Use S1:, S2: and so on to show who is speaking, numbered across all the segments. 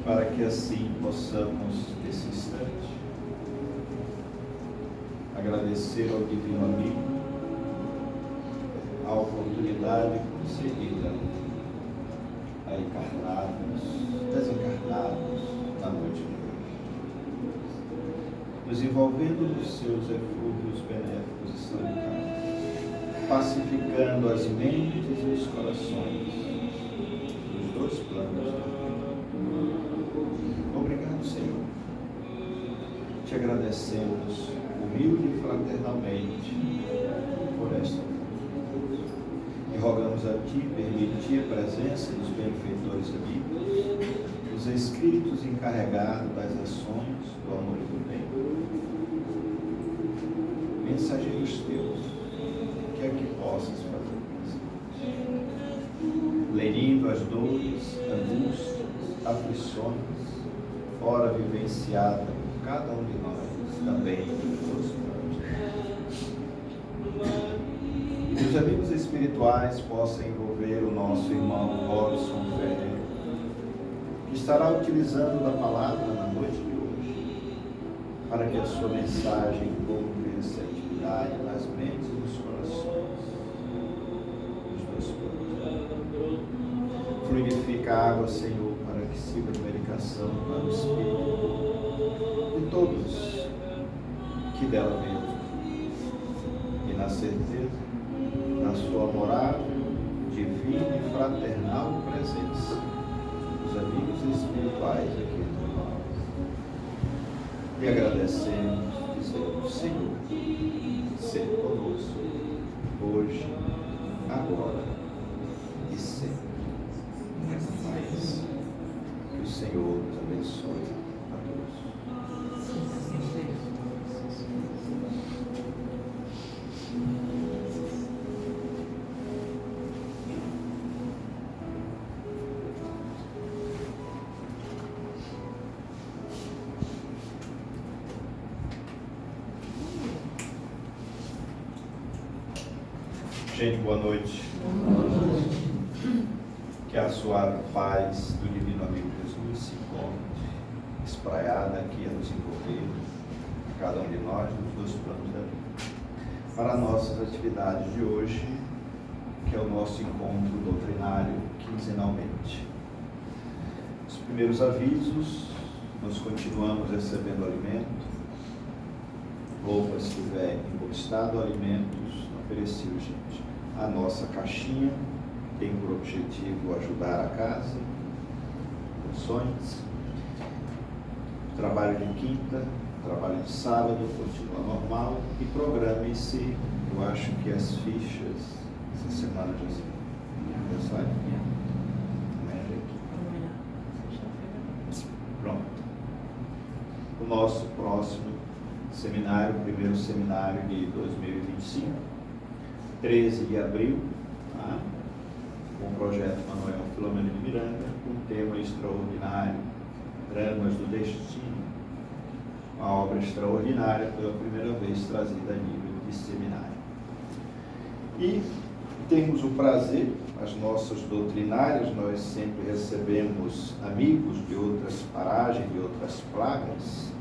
S1: para que assim possamos, nesse instante, agradecer ao Divino Amigo a oportunidade concedida a encarnados, desencarnados na noite de hoje, nos envolvendo nos seus eflúvios benéficos e salutares, pacificando as mentes e os corações dos dois planos da vida. Obrigado, Senhor. Te agradecemos humilde e fraternalmente por esta oportunidade. E rogamos a Ti permitir a presença dos benfeitores amigos, dos espíritos encarregados das ações do amor e do bem. Mensageiros Teus, que é que possas fazer isso. Lerindo as dores, angústias, aflições, ora vivenciada por cada um de nós, também dos planos. E que os amigos espirituais possam envolver o nosso irmão Robson Ferreira, que estará utilizando da palavra na noite de hoje, para que a sua mensagem encontre receptividade nas mentes e nos corações dos dois planos. Fluidifica a água, Senhor, para que sirva de medicação para o espírito de todos que dela venham. E na certeza da sua amorável, divina e fraternal presença, os amigos espirituais aqui entre nós. E agradecemos, dizendo: Senhor, seja conosco, hoje, agora e sempre. Mas que o Senhor nos abençoe a todos. Gente, boa noite. Que a suave paz do Divino Amigo Jesus se encontre espraiada aqui a nos envolver, cada um de nós, nos dois planos da vida. Para nossas atividades de hoje, que é o nosso encontro doutrinário quinzenalmente. Os primeiros avisos: nós continuamos recebendo alimento, roupas se estiver em bom estado, alimentos não perecíveis, gente. A nossa caixinha tem por objetivo ajudar a casa, ações. Trabalho de quinta, trabalho de sábado continua normal e programe-se. Eu acho que as fichas essa semana já saem. Pronto. O nosso próximo seminário, o primeiro seminário de 2025, 13 de abril, tá? Com o projeto Manuel Filomeno de Miranda, com um tema extraordinário, Dramas do Destino, uma obra extraordinária pela primeira vez trazida a nível de seminário. E temos o prazer, as nossas doutrinárias, nós sempre recebemos amigos de outras paragens, de outras plagas.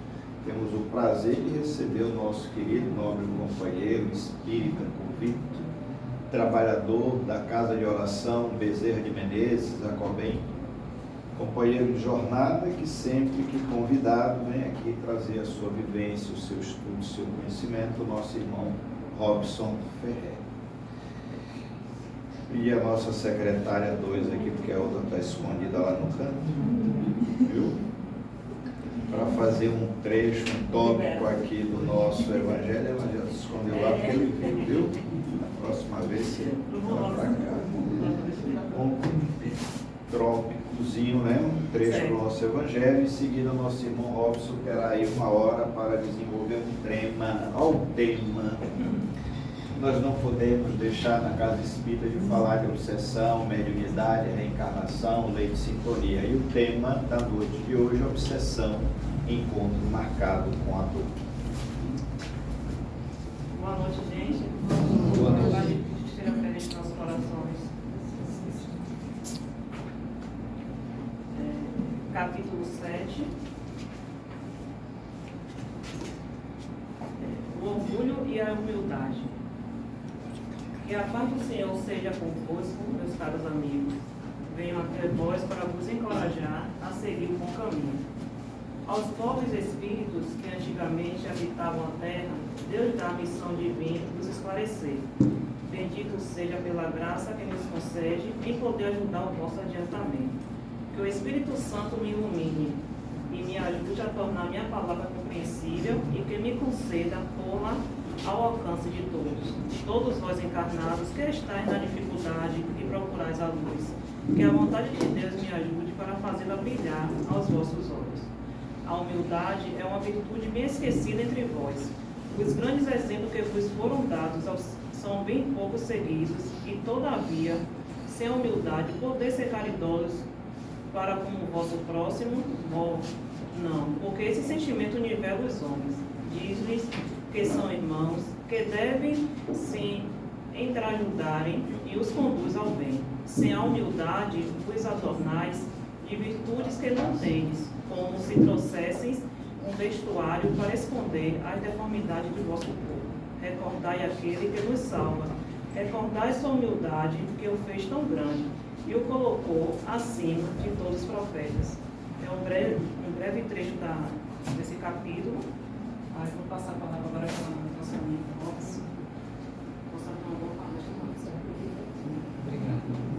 S1: Temos o prazer de receber o nosso querido, nobre companheiro, espírita, convicto, trabalhador da Casa de Oração Bezerra de Menezes, Jacobém, companheiro de jornada que sempre que convidado vem aqui trazer a sua vivência, o seu estudo, o seu conhecimento, o nosso irmão Robson Ferreira. E a nossa secretária 2 aqui, porque a outra está escondida lá no canto, viu? Para fazer um trecho, um tópico aqui do nosso Evangelho, ela já se escondeu lá porque ele viu? Na próxima vez você vai para cá. Um tópicozinho, né? Um trecho do nosso Evangelho, e em seguida o nosso irmão Robson terá aí 1 hora para desenvolver um tema. Olha o tema. Nós não podemos deixar na Casa Espírita de falar de obsessão, mediunidade, reencarnação, lei de sintonia. E o tema da noite de hoje é obsessão, encontro marcado com a dor.
S2: Boa noite, gente.
S1: Boa noite.
S2: Que esteja presente em nossos corações. capítulo 7. O orgulho e a humildade. Que a paz do Senhor seja convosco, meus caros amigos. Venho até vós para vos encorajar a seguir o bom caminho. Aos pobres espíritos que antigamente habitavam a terra, Deus dá a missão divina de vos esclarecer. Bendito seja pela graça que nos concede em poder ajudar o vosso adiantamento. Que o Espírito Santo me ilumine e me ajude a tornar minha palavra compreensível e que me conceda pô-la ao alcance de todos vós encarnados que estáis na dificuldade e procurais a luz. Que a vontade de Deus me ajude para fazê-la brilhar aos vossos olhos. A humildade é uma virtude bem esquecida entre vós. Os grandes exemplos que vos foram dados são bem pouco seguidos e, todavia, sem a humildade, poder ser caridosos para com o vosso próximo, não, porque esse sentimento nivela os homens. Diz-lhes que são irmãos, que devem se entreajudarem e os conduz ao bem. Sem a humildade, vos adornais de virtudes que não tendes, como se trouxesseis um vestuário para esconder as deformidades do vosso corpo. Recordai aquele que nos salva. Recordai sua humildade, que o fez tão grande e o colocou acima de todos os profetas. É um breve trecho desse capítulo. Aí vou passar a palavra agora para a nossa amiga Rox. Posso dar uma boa palestra?
S3: Obrigado.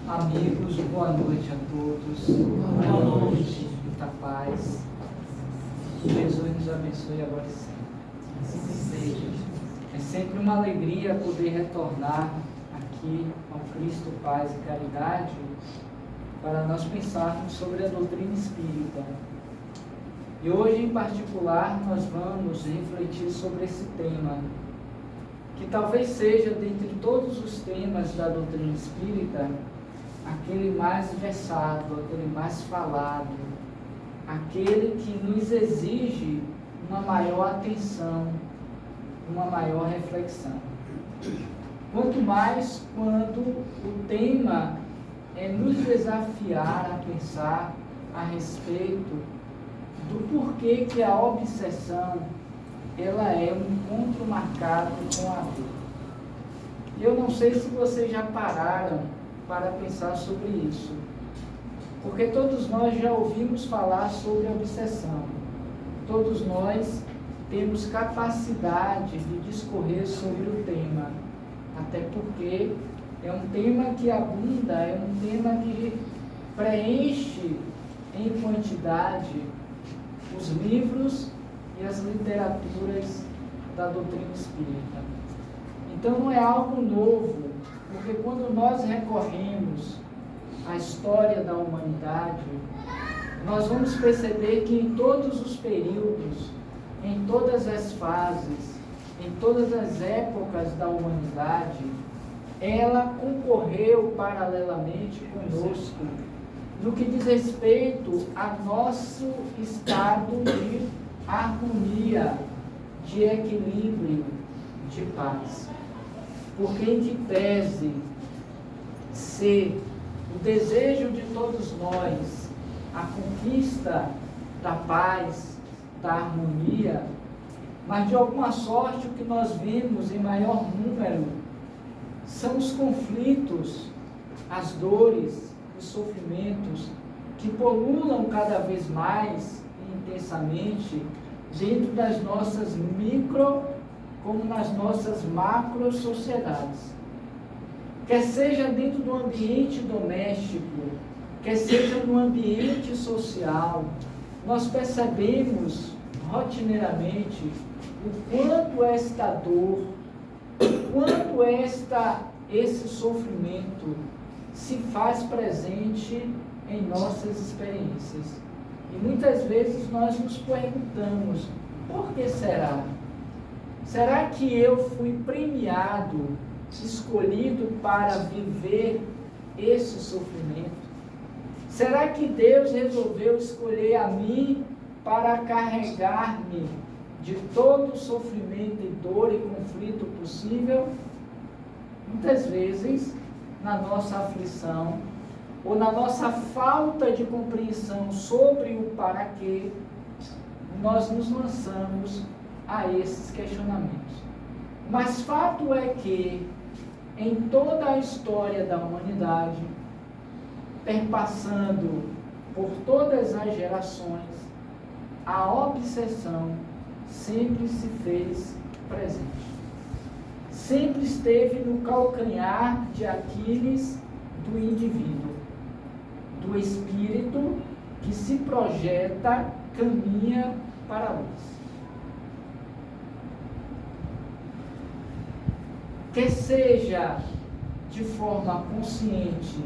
S3: Amigos, boa noite a todos. Boa noite. Muita paz. Jesus nos abençoe agora e sempre. É sempre uma alegria poder retornar aqui ao Cristo, Paz e Caridade para nós pensarmos sobre a doutrina espírita. E hoje, em particular, nós vamos refletir sobre esse tema, que talvez seja, dentre todos os temas da doutrina espírita, aquele mais versado, aquele mais falado, aquele que nos exige uma maior atenção, uma maior reflexão. Quanto mais quando o tema é nos desafiar a pensar a respeito do porquê que a obsessão ela é um encontro marcado com a dor. Eu não sei se vocês já pararam para pensar sobre isso, porque todos nós já ouvimos falar sobre obsessão, todos nós temos capacidade de discorrer sobre o tema, até porque é um tema que abunda, é um tema que preenche em quantidade os livros e as literaturas da doutrina espírita. Então não é algo novo, porque quando nós recorremos à história da humanidade, nós vamos perceber que em todos os períodos, em todas as fases, em todas as épocas da humanidade, ela concorreu paralelamente conosco no que diz respeito a nosso estado de harmonia, de equilíbrio, de paz. Porque em que tese ser o desejo de todos nós a conquista da paz, da harmonia, mas de alguma sorte o que nós vemos em maior número são os conflitos, as dores, os sofrimentos que pululam cada vez mais e intensamente dentro das nossas micro como nas nossas macro sociedades. Quer seja dentro do ambiente doméstico, quer seja no ambiente social, nós percebemos rotineiramente o quanto esta dor, o quanto esse sofrimento se faz presente em nossas experiências. E muitas vezes nós nos perguntamos, por que será? Será que eu fui premiado, escolhido para viver esse sofrimento? Será que Deus resolveu escolher a mim para carregar-me de todo o sofrimento e dor e conflito possível? Muitas vezes, na nossa aflição, ou na nossa falta de compreensão sobre o para quê, nós nos lançamos a esses questionamentos. Mas fato é que, em toda a história da humanidade, perpassando por todas as gerações, a obsessão sempre se fez presente. Sempre esteve no calcanhar de Aquiles do indivíduo, do espírito que se projeta, caminha para a luz. Quer seja de forma consciente,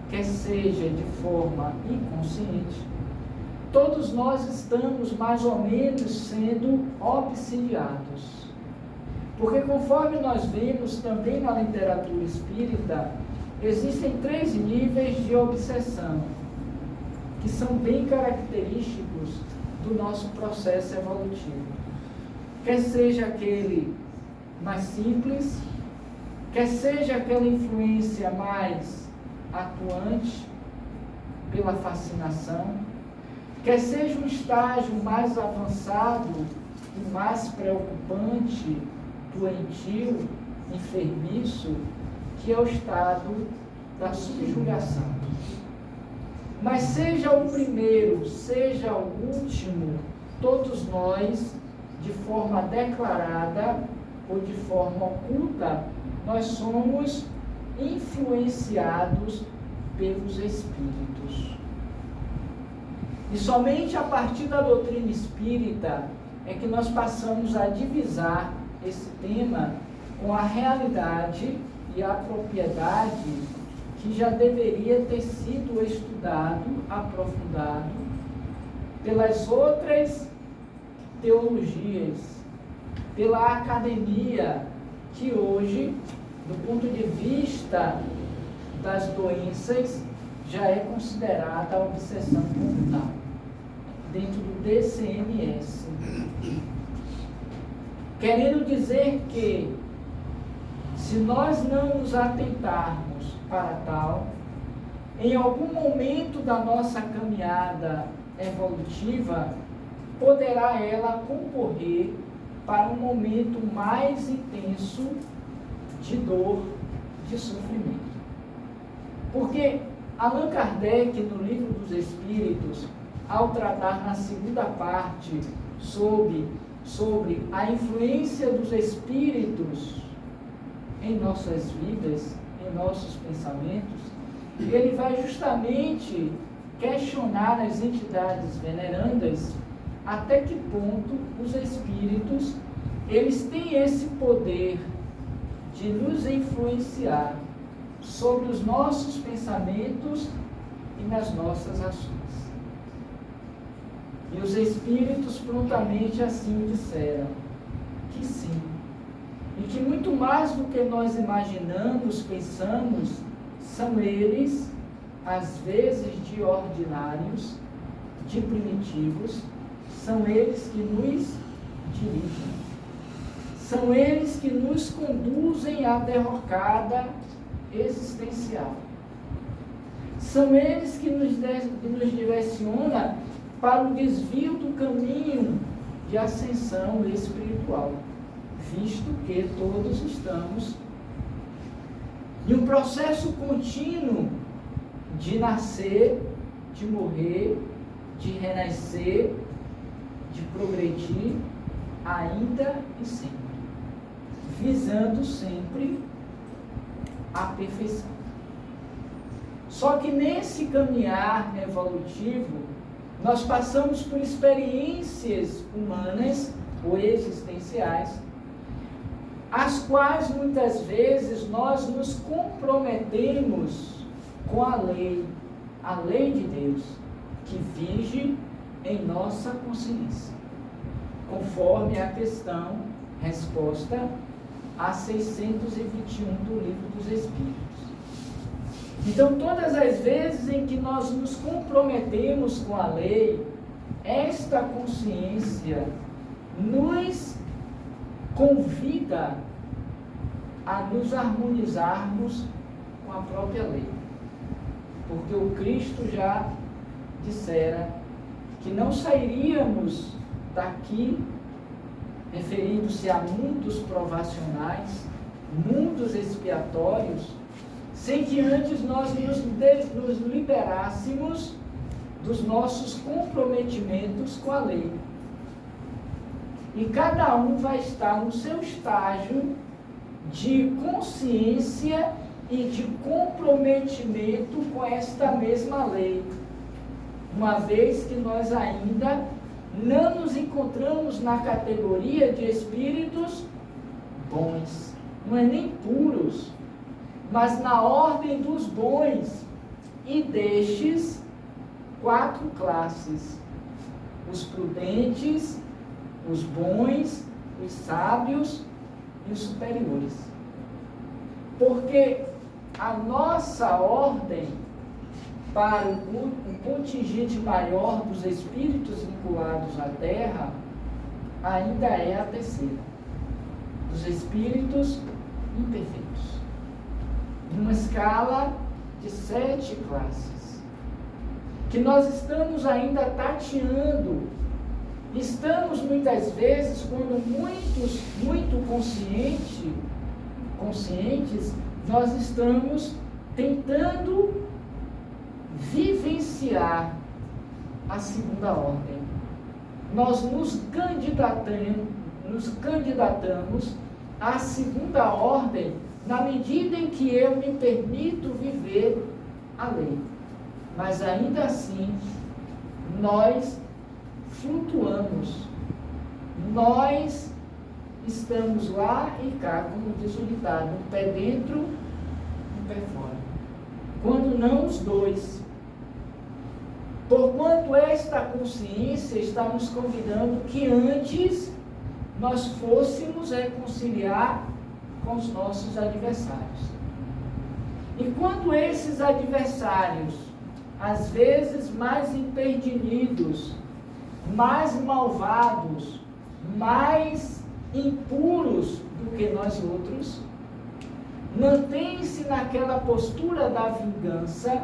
S3: quer seja de forma inconsciente, todos nós estamos mais ou menos sendo obsidiados. Porque conforme nós vemos também na literatura espírita, existem 3 níveis de obsessão, que são bem característicos do nosso processo evolutivo. Quer seja aquele mais simples, quer seja aquela influência mais atuante pela fascinação, quer seja um estágio mais avançado e mais preocupante, doentio, enfermiço, que é o estado da subjugação. Mas seja o primeiro, seja o último, todos nós, de forma declarada ou de forma oculta, nós somos influenciados pelos espíritos. E somente a partir da doutrina espírita é que nós passamos a divisar esse tema com a realidade e a propriedade que já deveria ter sido estudado, aprofundado pelas outras teologias, pela academia, que hoje, do ponto de vista das doenças, já é considerada a obsessão mental, dentro do DCMS. Querendo dizer que, se nós não nos atentarmos para tal, em algum momento da nossa caminhada evolutiva, poderá ela concorrer para um momento mais intenso de dor, de sofrimento. Porque Allan Kardec, no Livro dos Espíritos, ao tratar na segunda parte sobre a influência dos espíritos em nossas vidas, em nossos pensamentos, ele vai justamente questionar as entidades venerandas até que ponto os espíritos eles têm esse poder de nos influenciar sobre os nossos pensamentos e nas nossas ações. E os espíritos prontamente assim disseram que sim, e que muito mais do que nós imaginamos, pensamos, são eles, às vezes de ordinários, de primitivos, são eles que nos dirigem, são eles que nos conduzem à derrocada existencial, são eles que nos direcionam para o desvio do caminho de ascensão espiritual, visto que todos estamos em um processo contínuo de nascer, de morrer, de renascer, de progredir, ainda e sempre, visando sempre a perfeição. Só que nesse caminhar evolutivo, nós passamos por experiências humanas ou existenciais, as quais muitas vezes nós nos comprometemos com a lei de Deus, que vige em nossa consciência, conforme a questão, resposta a 621 do Livro dos Espíritos. Então, todas as vezes em que nós nos comprometemos com a lei, esta consciência nos convida a nos harmonizarmos com a própria lei. Porque o Cristo já dissera que não sairíamos daqui, referindo-se a mundos provacionais, mundos expiatórios, sem que antes nós nos liberássemos dos nossos comprometimentos com a lei. E cada um vai estar no seu estágio de consciência e de comprometimento com esta mesma lei, uma vez que nós ainda não nos encontramos na categoria de espíritos bons, não é nem puros, mas na ordem dos bons, e destes 4 classes: os prudentes, os bons, os sábios e os superiores. Porque a nossa ordem para o contingente maior dos espíritos vinculados à Terra ainda é a terceira, dos espíritos imperfeitos, numa escala de 7 classes, que nós estamos ainda tateando. Estamos muitas vezes, quando muito conscientes, nós estamos tentando vivenciar a segunda ordem. Nós nos candidatamos à segunda ordem na medida em que eu me permito viver a lei. Mas ainda assim, nós flutuamos. Nós estamos lá e cá, como diz o ditado, um pé dentro, um pé fora. Quando não os dois. Porquanto esta consciência está nos convidando que antes nós fôssemos reconciliar com os nossos adversários. E quando esses adversários, às vezes mais imperdinidos, mais malvados, mais impuros do que nós outros, mantém-se naquela postura da vingança,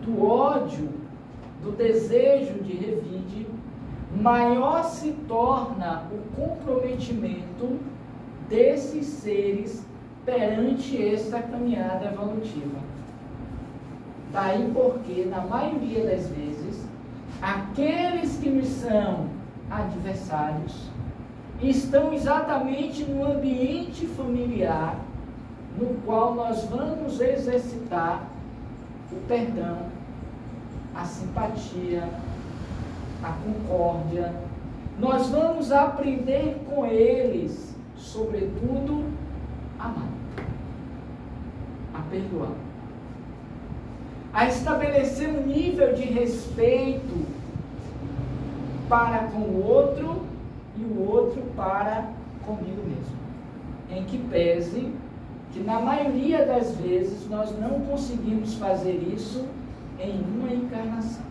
S3: do ódio, do desejo de revide, maior se torna o comprometimento desses seres perante esta caminhada evolutiva. Daí porque, na maioria das vezes, aqueles que nos são adversários estão exatamente no ambiente familiar no qual nós vamos exercitar o perdão, a simpatia, a concórdia. Nós vamos aprender com eles, sobretudo, a amar, a perdoar, a estabelecer um nível de respeito para com o outro e o outro para comigo mesmo, em que pese que na maioria das vezes nós não conseguimos fazer isso em uma encarnação.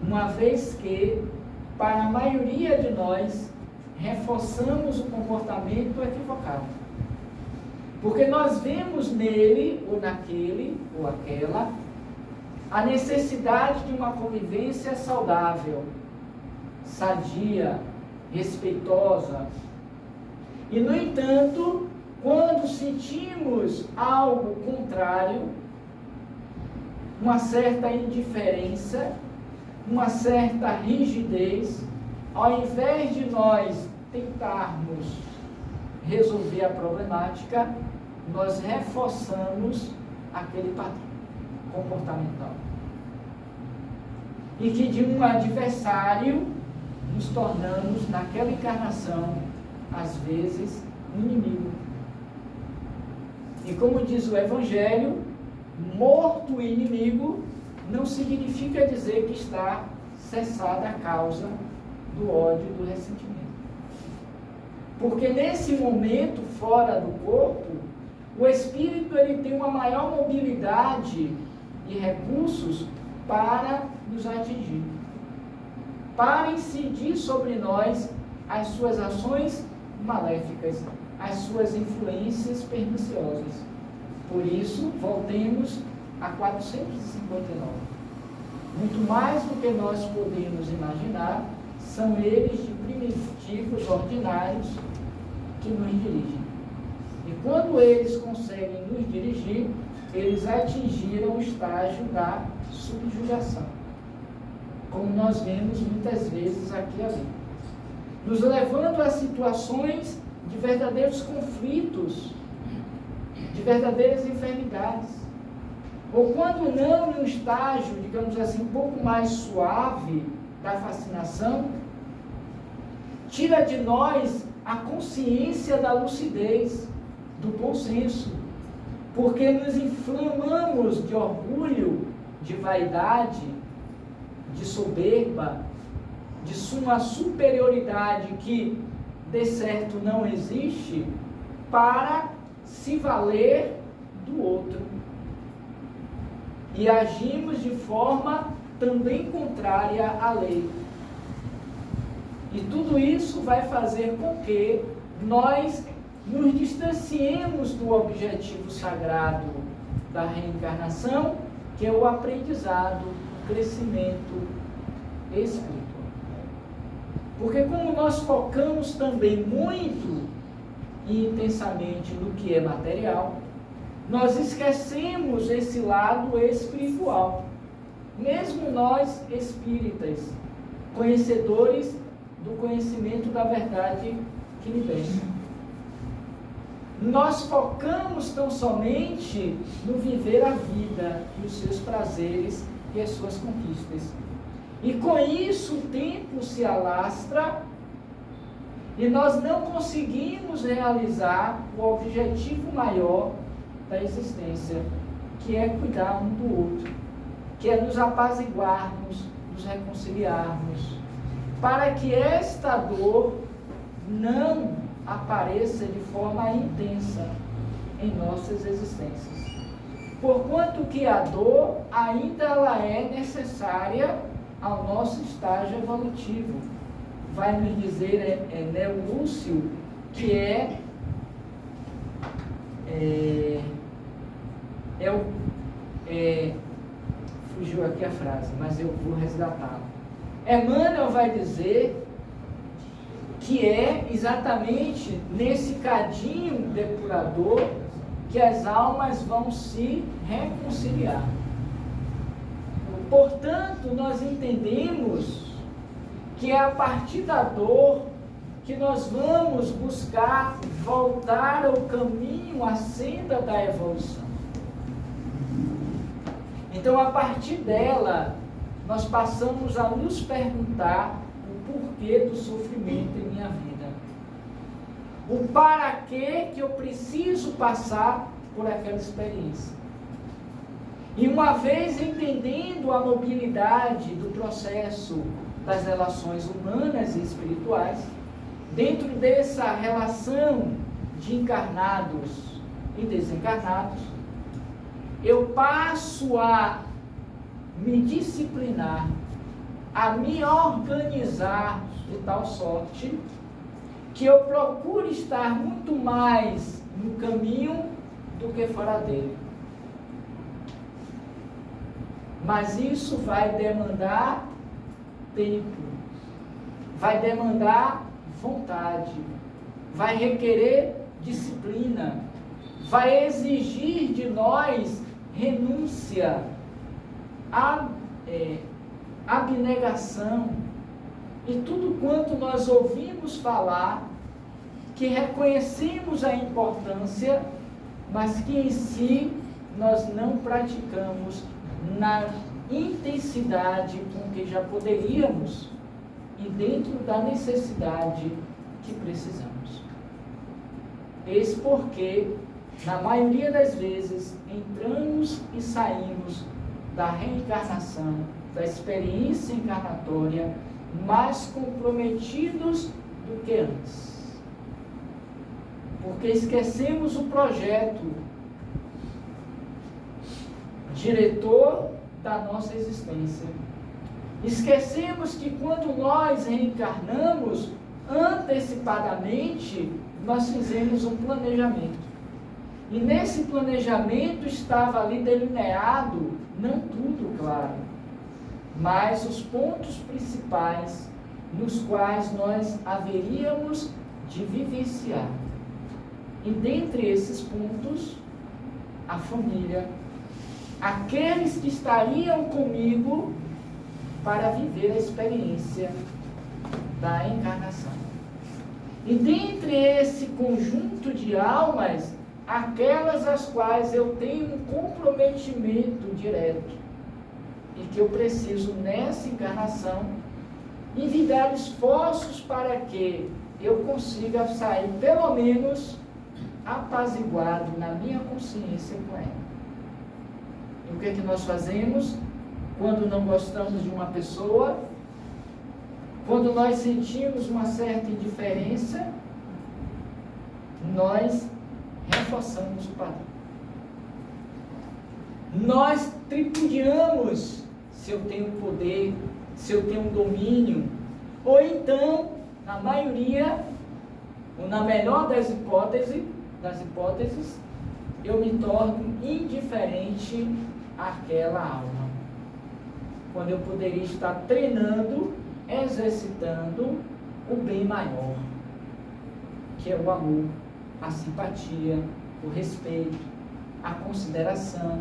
S3: Uma vez que, para a maioria de nós, reforçamos o comportamento equivocado. Porque nós vemos nele, ou naquele, ou aquela, a necessidade de uma convivência saudável, sadia, respeitosa. E, no entanto, quando sentimos algo contrário, uma certa indiferença, uma certa rigidez, ao invés de nós tentarmos resolver a problemática, nós reforçamos aquele padrão comportamental. E que de um adversário nos tornamos, naquela encarnação, às vezes, um inimigo. E como diz o Evangelho, morto o inimigo não significa dizer que está cessada a causa do ódio e do ressentimento. Porque nesse momento, fora do corpo, o espírito ele tem uma maior mobilidade e recursos para nos atingir, para incidir sobre nós as suas ações maléficas, as suas influências perniciosas. Por isso, voltemos a 459. Muito mais do que nós podemos imaginar, são eles de primitivos ordinários que nos dirigem. E quando eles conseguem nos dirigir, eles atingiram o estágio da subjugação, como nós vemos muitas vezes aqui e ali, nos levando a situações de verdadeiros conflitos, de verdadeiras enfermidades. Ou quando não, em um estágio, digamos assim, um pouco mais suave da fascinação, tira de nós a consciência da lucidez, do bom senso, porque nos inflamamos de orgulho, de vaidade, de soberba, de uma superioridade que, de certo, não existe, para se valer do outro. E agimos de forma também contrária à lei. E tudo isso vai fazer com que nós nos distanciemos do objetivo sagrado da reencarnação, que é o aprendizado, o crescimento espiritual. Porque como nós focamos também muito e intensamente no que é material, nós esquecemos esse lado espiritual. Mesmo nós espíritas, conhecedores do conhecimento da verdade que liberta. Nós focamos tão somente no viver a vida e os seus prazeres e as suas conquistas. E com isso o tempo se alastra e nós não conseguimos realizar o objetivo maior da existência, que é cuidar um do outro, que é nos apaziguarmos, nos reconciliarmos, para que esta dor não apareça de forma intensa em nossas existências. Porquanto que a dor ainda ela é necessária ao nosso estágio evolutivo. Vai nos dizer Neo Lúcio que fugiu aqui a frase, mas eu vou resgatá-la. Emmanuel vai dizer que é exatamente nesse cadinho depurador que as almas vão se reconciliar. Portanto, nós entendemos que é a partir da dor que nós vamos buscar voltar ao caminho, à senda da evolução. Então, a partir dela, nós passamos a nos perguntar o porquê do sofrimento em minha vida. O para quê que eu preciso passar por aquela experiência. E uma vez entendendo a mobilidade do processo das relações humanas e espirituais, dentro dessa relação de encarnados e desencarnados, eu passo a me disciplinar, a me organizar de tal sorte que eu procuro estar muito mais no caminho do que fora dele. Mas isso vai demandar tempo, vai demandar vontade, vai requerer disciplina, vai exigir de nós renúncia, abnegação e tudo quanto nós ouvimos falar, que reconhecemos a importância, mas que em si nós não praticamos na intensidade com que já poderíamos e dentro da necessidade que precisamos. Eis porque, na maioria das vezes, entramos e saímos da reencarnação, da experiência encarnatória, mais comprometidos do que antes. Porque esquecemos o projeto diretor da nossa existência. Esquecemos que quando nós reencarnamos, antecipadamente, nós fizemos um planejamento. E nesse planejamento estava ali delineado, não tudo, claro, mas os pontos principais nos quais nós haveríamos de vivenciar. E dentre esses pontos, a família, aqueles que estariam comigo para viver a experiência da encarnação. E dentre esse conjunto de almas, aquelas às quais eu tenho um comprometimento direto e que eu preciso nessa encarnação envidar esforços para que eu consiga sair pelo menos apaziguado na minha consciência com ela. E o que é que nós fazemos quando não gostamos de uma pessoa? Quando nós sentimos uma certa indiferença, nós reforçamos o padrão. Nós tripudiamos se eu tenho poder, se eu tenho domínio, ou então, na maioria, ou na melhor das hipóteses, eu me torno indiferente àquela alma. Quando eu poderia estar treinando, exercitando o bem maior, que é o amor, a simpatia, o respeito, a consideração,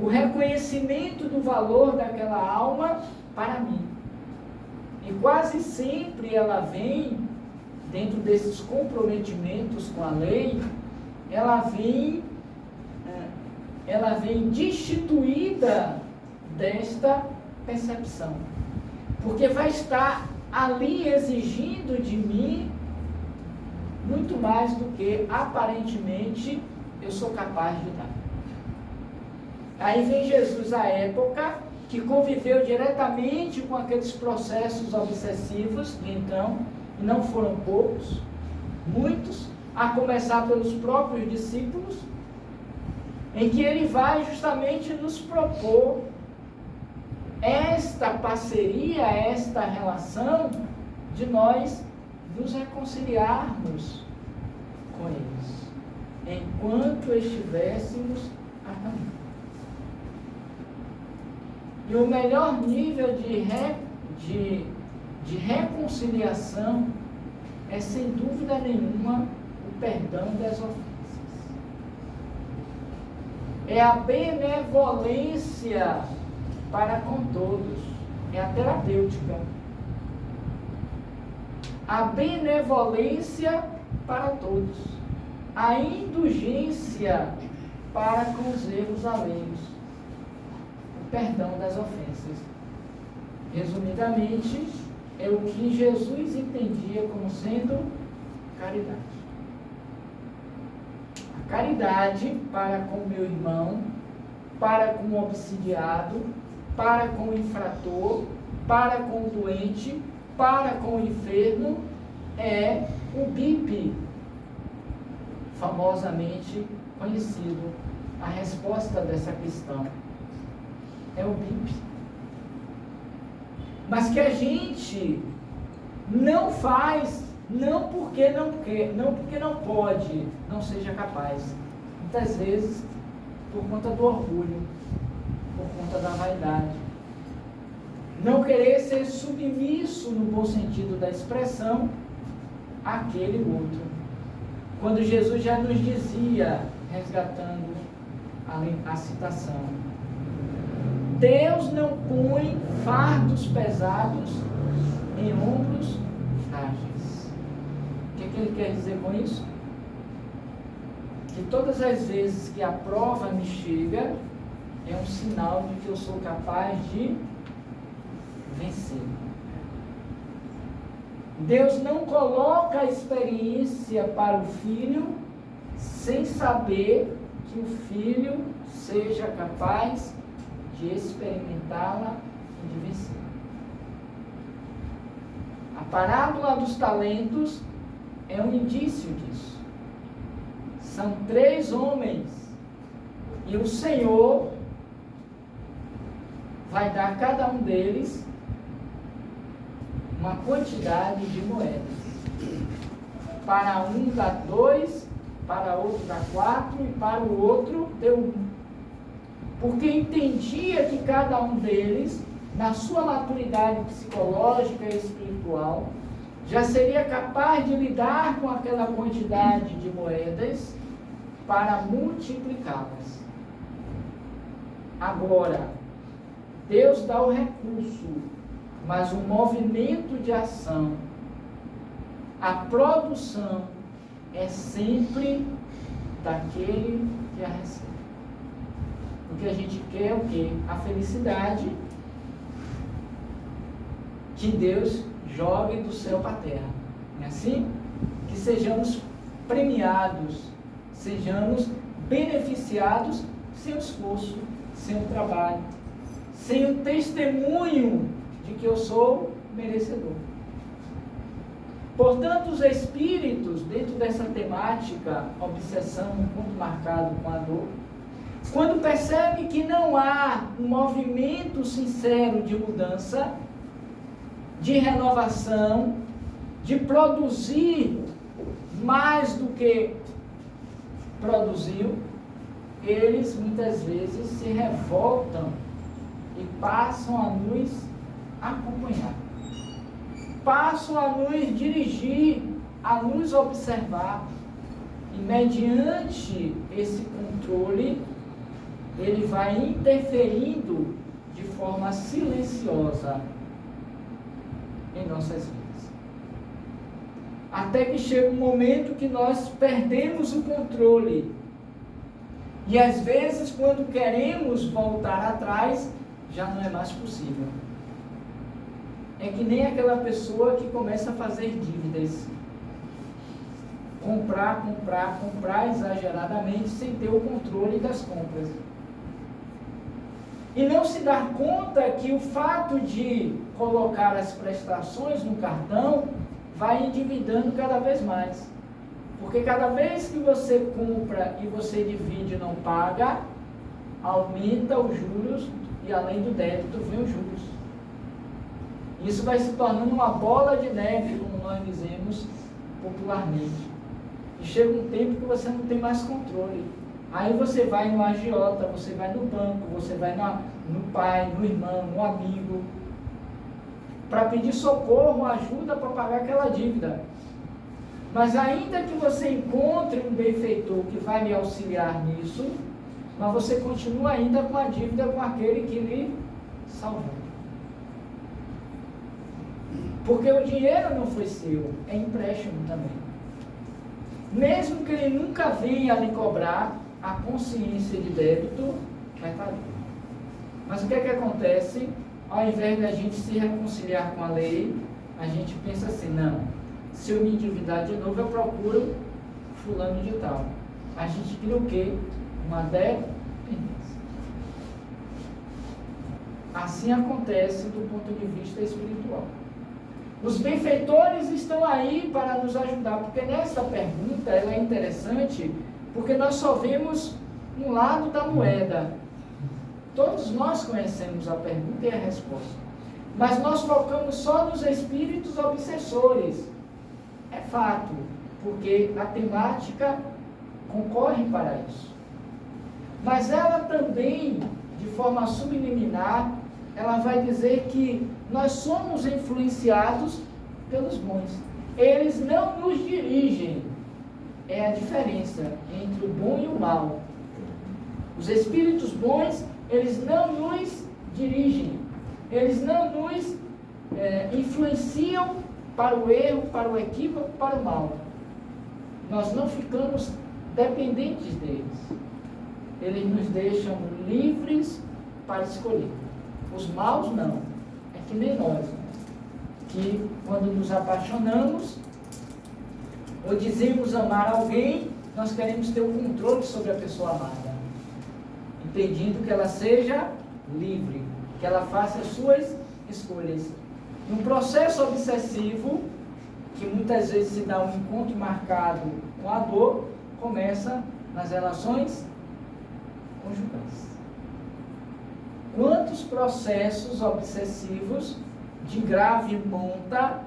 S3: o reconhecimento do valor daquela alma para mim. E quase sempre ela vem, dentro desses comprometimentos com a lei, ela vem destituída desta percepção. Porque vai estar ali exigindo de mim muito mais do que aparentemente eu sou capaz de dar. Aí vem Jesus à época que conviveu diretamente com aqueles processos obsessivos de então, e não foram poucos, muitos, a começar pelos próprios discípulos, em que ele vai justamente nos propor esta parceria, esta relação de nós nos reconciliarmos com eles, enquanto estivéssemos a caminho. E o melhor nível de reconciliação é, sem dúvida nenhuma, o perdão das ofensas. É a benevolência para com todos, é a terapêutica. A benevolência para todos, a indulgência para com os erros alheios, o perdão das ofensas. Resumidamente, é o que Jesus entendia como sendo caridade. A caridade para com o meu irmão, para com o obsidiado, para com o infrator, para com o doente, para com o enfermo, é o BIP, famosamente conhecido. A resposta dessa questão é o BIP. Mas que a gente não faz, não porque não quer, não porque não pode, não seja capaz. Muitas vezes por conta do orgulho, por conta da vaidade. Não querer ser submisso, no bom sentido da expressão, àquele outro. Quando Jesus já nos dizia, resgatando a citação, Deus não põe fardos pesados em ombros frágeis. O que ele quer dizer com isso? Que todas as vezes que a prova me chega, é um sinal de que eu sou capaz de vencer. Deus não coloca a experiência para o filho sem saber que o filho seja capaz de experimentá-la e de vencer. A parábola dos talentos é um indício disso. São 3 homens e o Senhor vai dar a cada um deles uma quantidade de moedas. Para um dá 2, para outro dá 4 e para o outro deu 1. Porque entendia que cada um deles, na sua maturidade psicológica e espiritual, já seria capaz de lidar com aquela quantidade de moedas para multiplicá-las. Agora, Deus dá o recurso, mas o movimento de ação, a produção, é sempre daquele que a recebe. O que a gente quer é o quê? A felicidade que Deus jogue do céu para a terra. Não é assim? Que sejamos premiados, sejamos beneficiados sem o esforço, sem o trabalho, sem o testemunho de que eu sou merecedor. Portanto, os espíritos, dentro dessa temática, obsessão, um ponto marcado com a dor, quando percebe que não há um movimento sincero de mudança, de renovação, de produzir mais do que produziu, eles muitas vezes se revoltam e passam a nos acompanhar, passam a nos dirigir, a nos observar, e mediante esse controle, ele vai interferindo de forma silenciosa em nossas vidas. Até que chega um momento que nós perdemos o controle. E às vezes, quando queremos voltar atrás, já não é mais possível. É que nem aquela pessoa que começa a fazer dívidas. Comprar exageradamente sem ter o controle das compras. E não se dar conta que o fato de colocar as prestações no cartão vai endividando cada vez mais. Porque cada vez que você compra e você divide e não paga, aumenta os juros e além do débito vem os juros. Isso vai se tornando uma bola de neve, como nós dizemos popularmente. E chega um tempo que você não tem mais controle. Aí você vai no agiota, você vai no banco, você vai no pai, no irmão, no amigo, para pedir socorro, ajuda para pagar aquela dívida. Mas ainda que você encontre um benfeitor que vai lhe auxiliar nisso, mas você continua ainda com a dívida com aquele que lhe salvou. Porque o dinheiro não foi seu, é empréstimo também. Mesmo que ele nunca venha lhe cobrar, a consciência de débito vai estar ali. Mas o que é que acontece? Ao invés de a gente se reconciliar com a lei, a gente pensa assim, não, se eu me endividar de novo, eu procuro fulano de tal. A gente cria o quê? Uma dependência. Assim acontece do ponto de vista espiritual. Os benfeitores estão aí para nos ajudar, porque nessa pergunta ela é interessante, porque nós só vemos um lado da moeda. Todos nós conhecemos a pergunta e a resposta, mas nós focamos só nos espíritos obsessores. É fato, porque a temática concorre para isso. Mas ela também, de forma subliminar, ela vai dizer que nós somos influenciados pelos bons. Eles não nos dirigem. É a diferença entre o bom e o mal. Os espíritos bons, eles não nos dirigem. Eles não nos influenciam para o erro, para o equívoco, para o mal. Nós não ficamos dependentes deles. Eles nos deixam livres para escolher. Os maus não. É que nem nós, que quando nos apaixonamos ou dizemos amar alguém, nós queremos ter o controle sobre a pessoa amada, impedindo que ela seja livre, que ela faça as suas escolhas. Um processo obsessivo, que muitas vezes se dá um encontro marcado com a dor, começa nas relações conjugais. quantos processos obsessivos de grave monta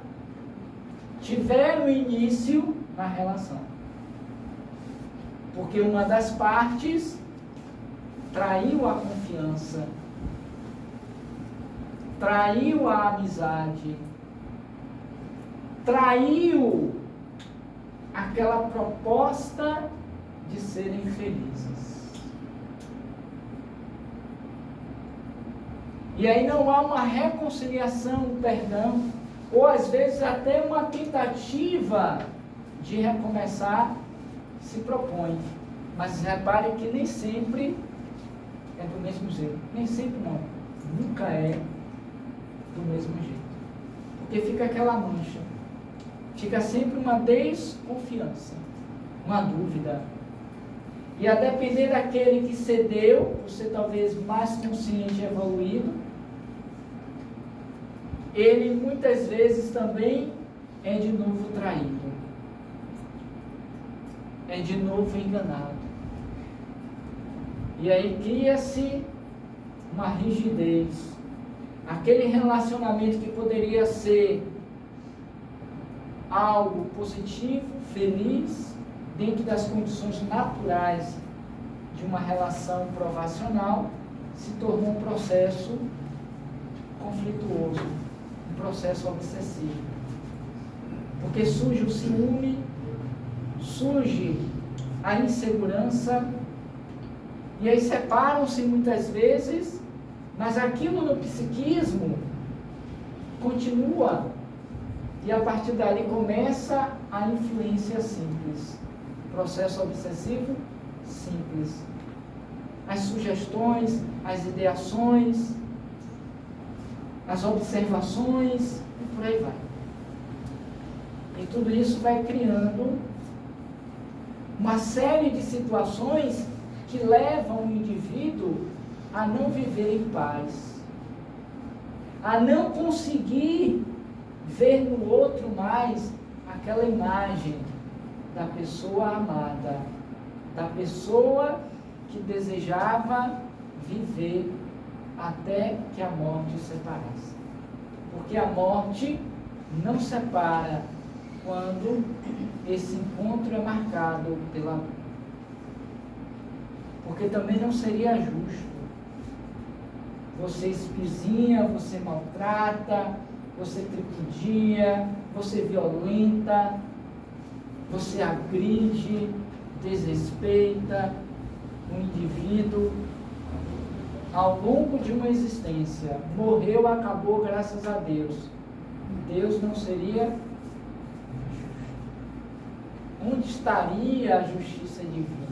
S3: tiveram início na relação. Porque uma das partes traiu a confiança, traiu a amizade, traiu aquela proposta de serem felizes. E aí não há uma reconciliação, um perdão, ou às vezes até uma tentativa de recomeçar se propõe. Mas repare que nem sempre é do mesmo jeito. Nem sempre não. Nunca é do mesmo jeito. Porque fica aquela mancha. Fica sempre uma desconfiança, uma dúvida. E a depender daquele que cedeu, por ser talvez mais consciente e evoluído, ele muitas vezes também é de novo traído. É de novo enganado. E aí cria-se uma rigidez. Aquele relacionamento que poderia ser algo positivo, feliz, dentro das condições naturais de uma relação provacional, se tornou um processo conflituoso, um processo obsessivo. Porque surge o ciúme, surge a insegurança, e aí separam-se muitas vezes, mas aquilo no psiquismo continua, e a partir dali começa a influência simples, processo obsessivo simples, as sugestões, as ideações, as observações, e por aí vai. E tudo isso vai criando uma série de situações que levam o indivíduo a não viver em paz, a não conseguir ver no outro mais aquela imagem da pessoa amada, da pessoa que desejava viver até que a morte separasse. Porque a morte não separa quando esse encontro é marcado pela dor. Porque também não seria justo. Você espizinha, você maltrata, você tripudia, você violenta, você agride, desrespeita o indivíduo ao longo de uma existência. Morreu, acabou, graças a Deus. Deus não seria justo. Onde estaria a justiça divina?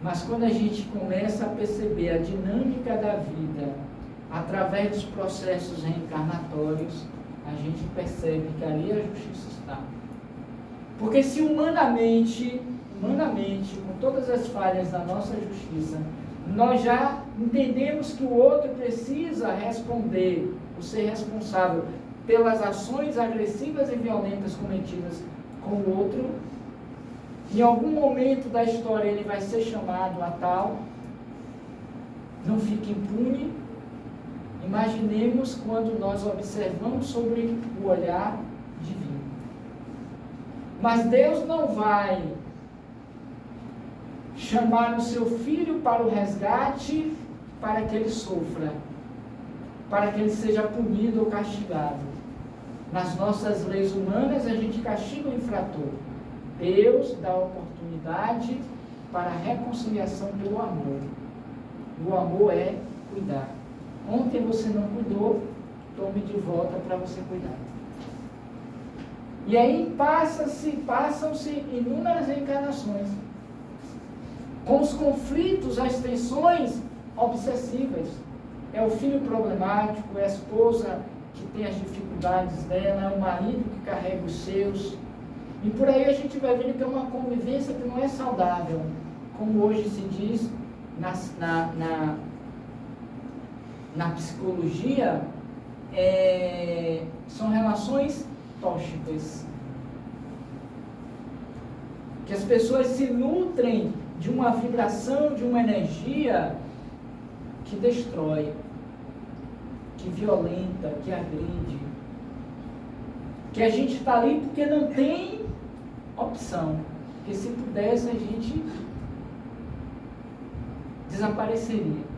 S3: Mas quando a gente começa a perceber a dinâmica da vida através dos processos reencarnatórios, a gente percebe que ali a justiça está. Porque se humanamente, com todas as falhas da nossa justiça, nós já entendemos que o outro precisa responder, ou ser responsável pelas ações agressivas e violentas cometidas com o outro, em algum momento da história ele vai ser chamado a tal, não fique impune. Imaginemos quando nós observamos sobre o olhar divino. Mas Deus não vai chamar o seu filho para o resgate para que ele sofra, para que ele seja punido ou castigado. Nas nossas leis humanas a gente castiga o infrator. Deus dá oportunidade para a reconciliação pelo amor. O amor é cuidar. Ontem você não cuidou, tome de volta para você cuidar. E aí passam-se inúmeras reencarnações, com os conflitos, as tensões obsessivas. É o filho problemático, é a esposa que tem as dificuldades dela, é o marido que carrega os seus. E por aí a gente vai vendo que é uma convivência que não é saudável, como hoje se diz na psicologia, são relações tóxicas. Que as pessoas se nutrem de uma vibração, de uma energia que destrói, que violenta, que agride, que a gente está ali porque não tem opção, porque se pudesse a gente desapareceria.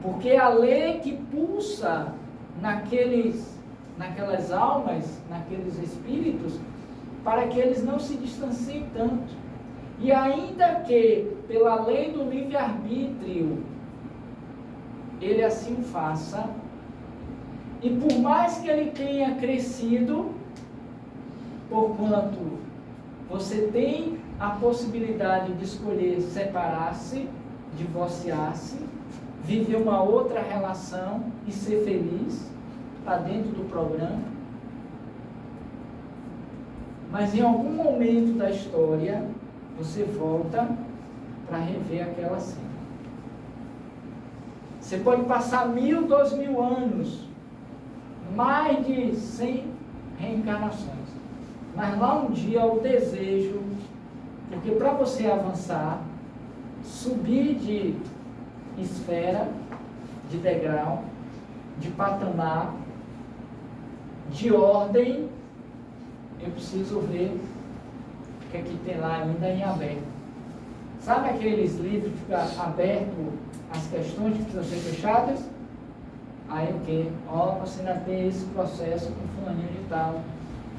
S3: Porque a lei que pulsa naquelas almas, naqueles espíritos, para que eles não se distanciem tanto. E ainda que, pela lei do livre-arbítrio, ele assim o faça, e por mais que ele tenha crescido, porquanto você tem a possibilidade de escolher separar-se, divorciar-se, viver uma outra relação e ser feliz, está dentro do programa. Mas em algum momento da história, você volta para rever aquela cena. Você pode passar 1000, 2000 anos, mais de 100 reencarnações. Mas lá um dia o desejo, porque para você avançar, subir de esfera, de degrau, de patamar, de ordem, eu preciso ver o que é que tem lá ainda em aberto. Sabe aqueles livros que fica aberto as questões que precisam ser fechadas? Aí o que? Ó, você ainda tem esse processo com fulaninho de tal,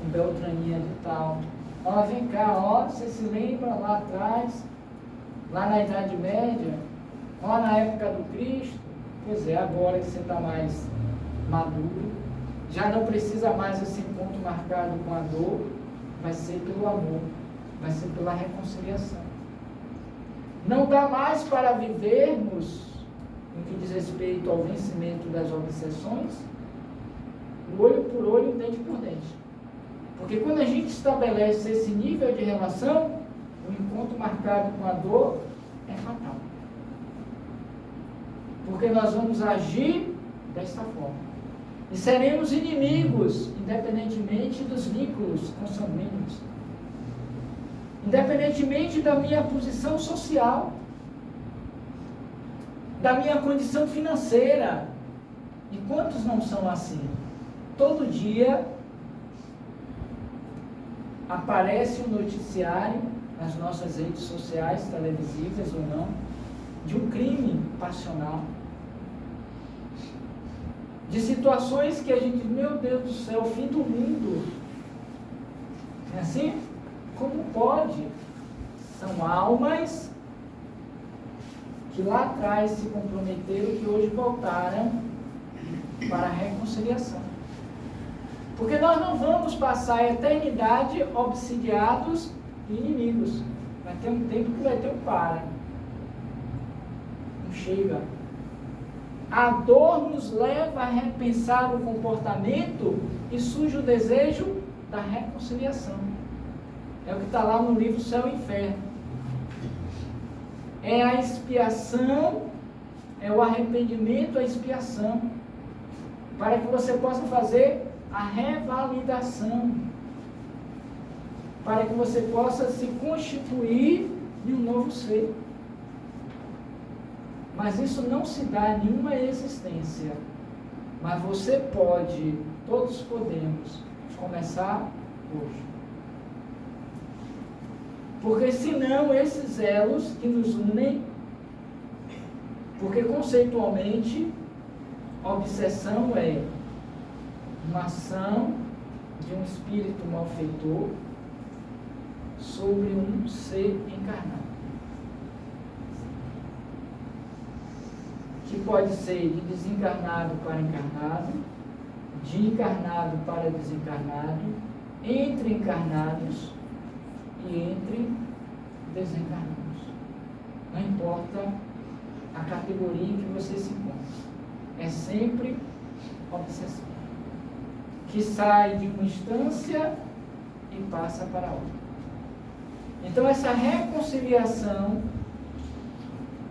S3: com beltraninha de tal. Ó, vem cá, ó, você se lembra lá atrás, lá na Idade Média, ó, na época do Cristo? Pois é, agora que você está mais maduro, já não precisa mais esse encontro marcado com a dor, vai ser pelo amor, vai ser pela reconciliação. Não dá mais para vivermos, no que diz respeito ao vencimento das obsessões, olho por olho, dente por dente. Porque quando a gente estabelece esse nível de relação, o encontro marcado com a dor é fatal. Porque nós vamos agir desta forma. E seremos inimigos, independentemente dos vínculos consanguíneos. Independentemente da minha posição social, da minha condição financeira. E quantos não são assim? Todo dia aparece um noticiário nas nossas redes sociais, televisivas ou não, de um crime passional. De situações que a gente, meu Deus do céu, fim do mundo. Não é assim? Como pode? São almas que lá atrás se comprometeram, que hoje voltaram para a reconciliação. Porque nós não vamos passar a eternidade obsidiados e inimigos. Vai ter um tempo que vai ter um para. Não chega. A dor nos leva a repensar o comportamento e surge o desejo da reconciliação. É o que está lá no livro Céu e Inferno. É a expiação, é o arrependimento, a expiação, para que você possa fazer a revalidação, para que você possa se constituir em um novo ser. Mas isso não se dá em nenhuma existência. Mas você pode, todos podemos, começar hoje. Porque senão esses elos que nos unem, porque conceitualmente, obsessão é uma ação de um espírito malfeitor sobre um ser encarnado. Que pode ser de desencarnado para encarnado, de encarnado para desencarnado, entre encarnados e entre desencarnados. Não importa a categoria em que você se encontra. É sempre obsessão. Que sai de uma instância e passa para outra. Então essa reconciliação,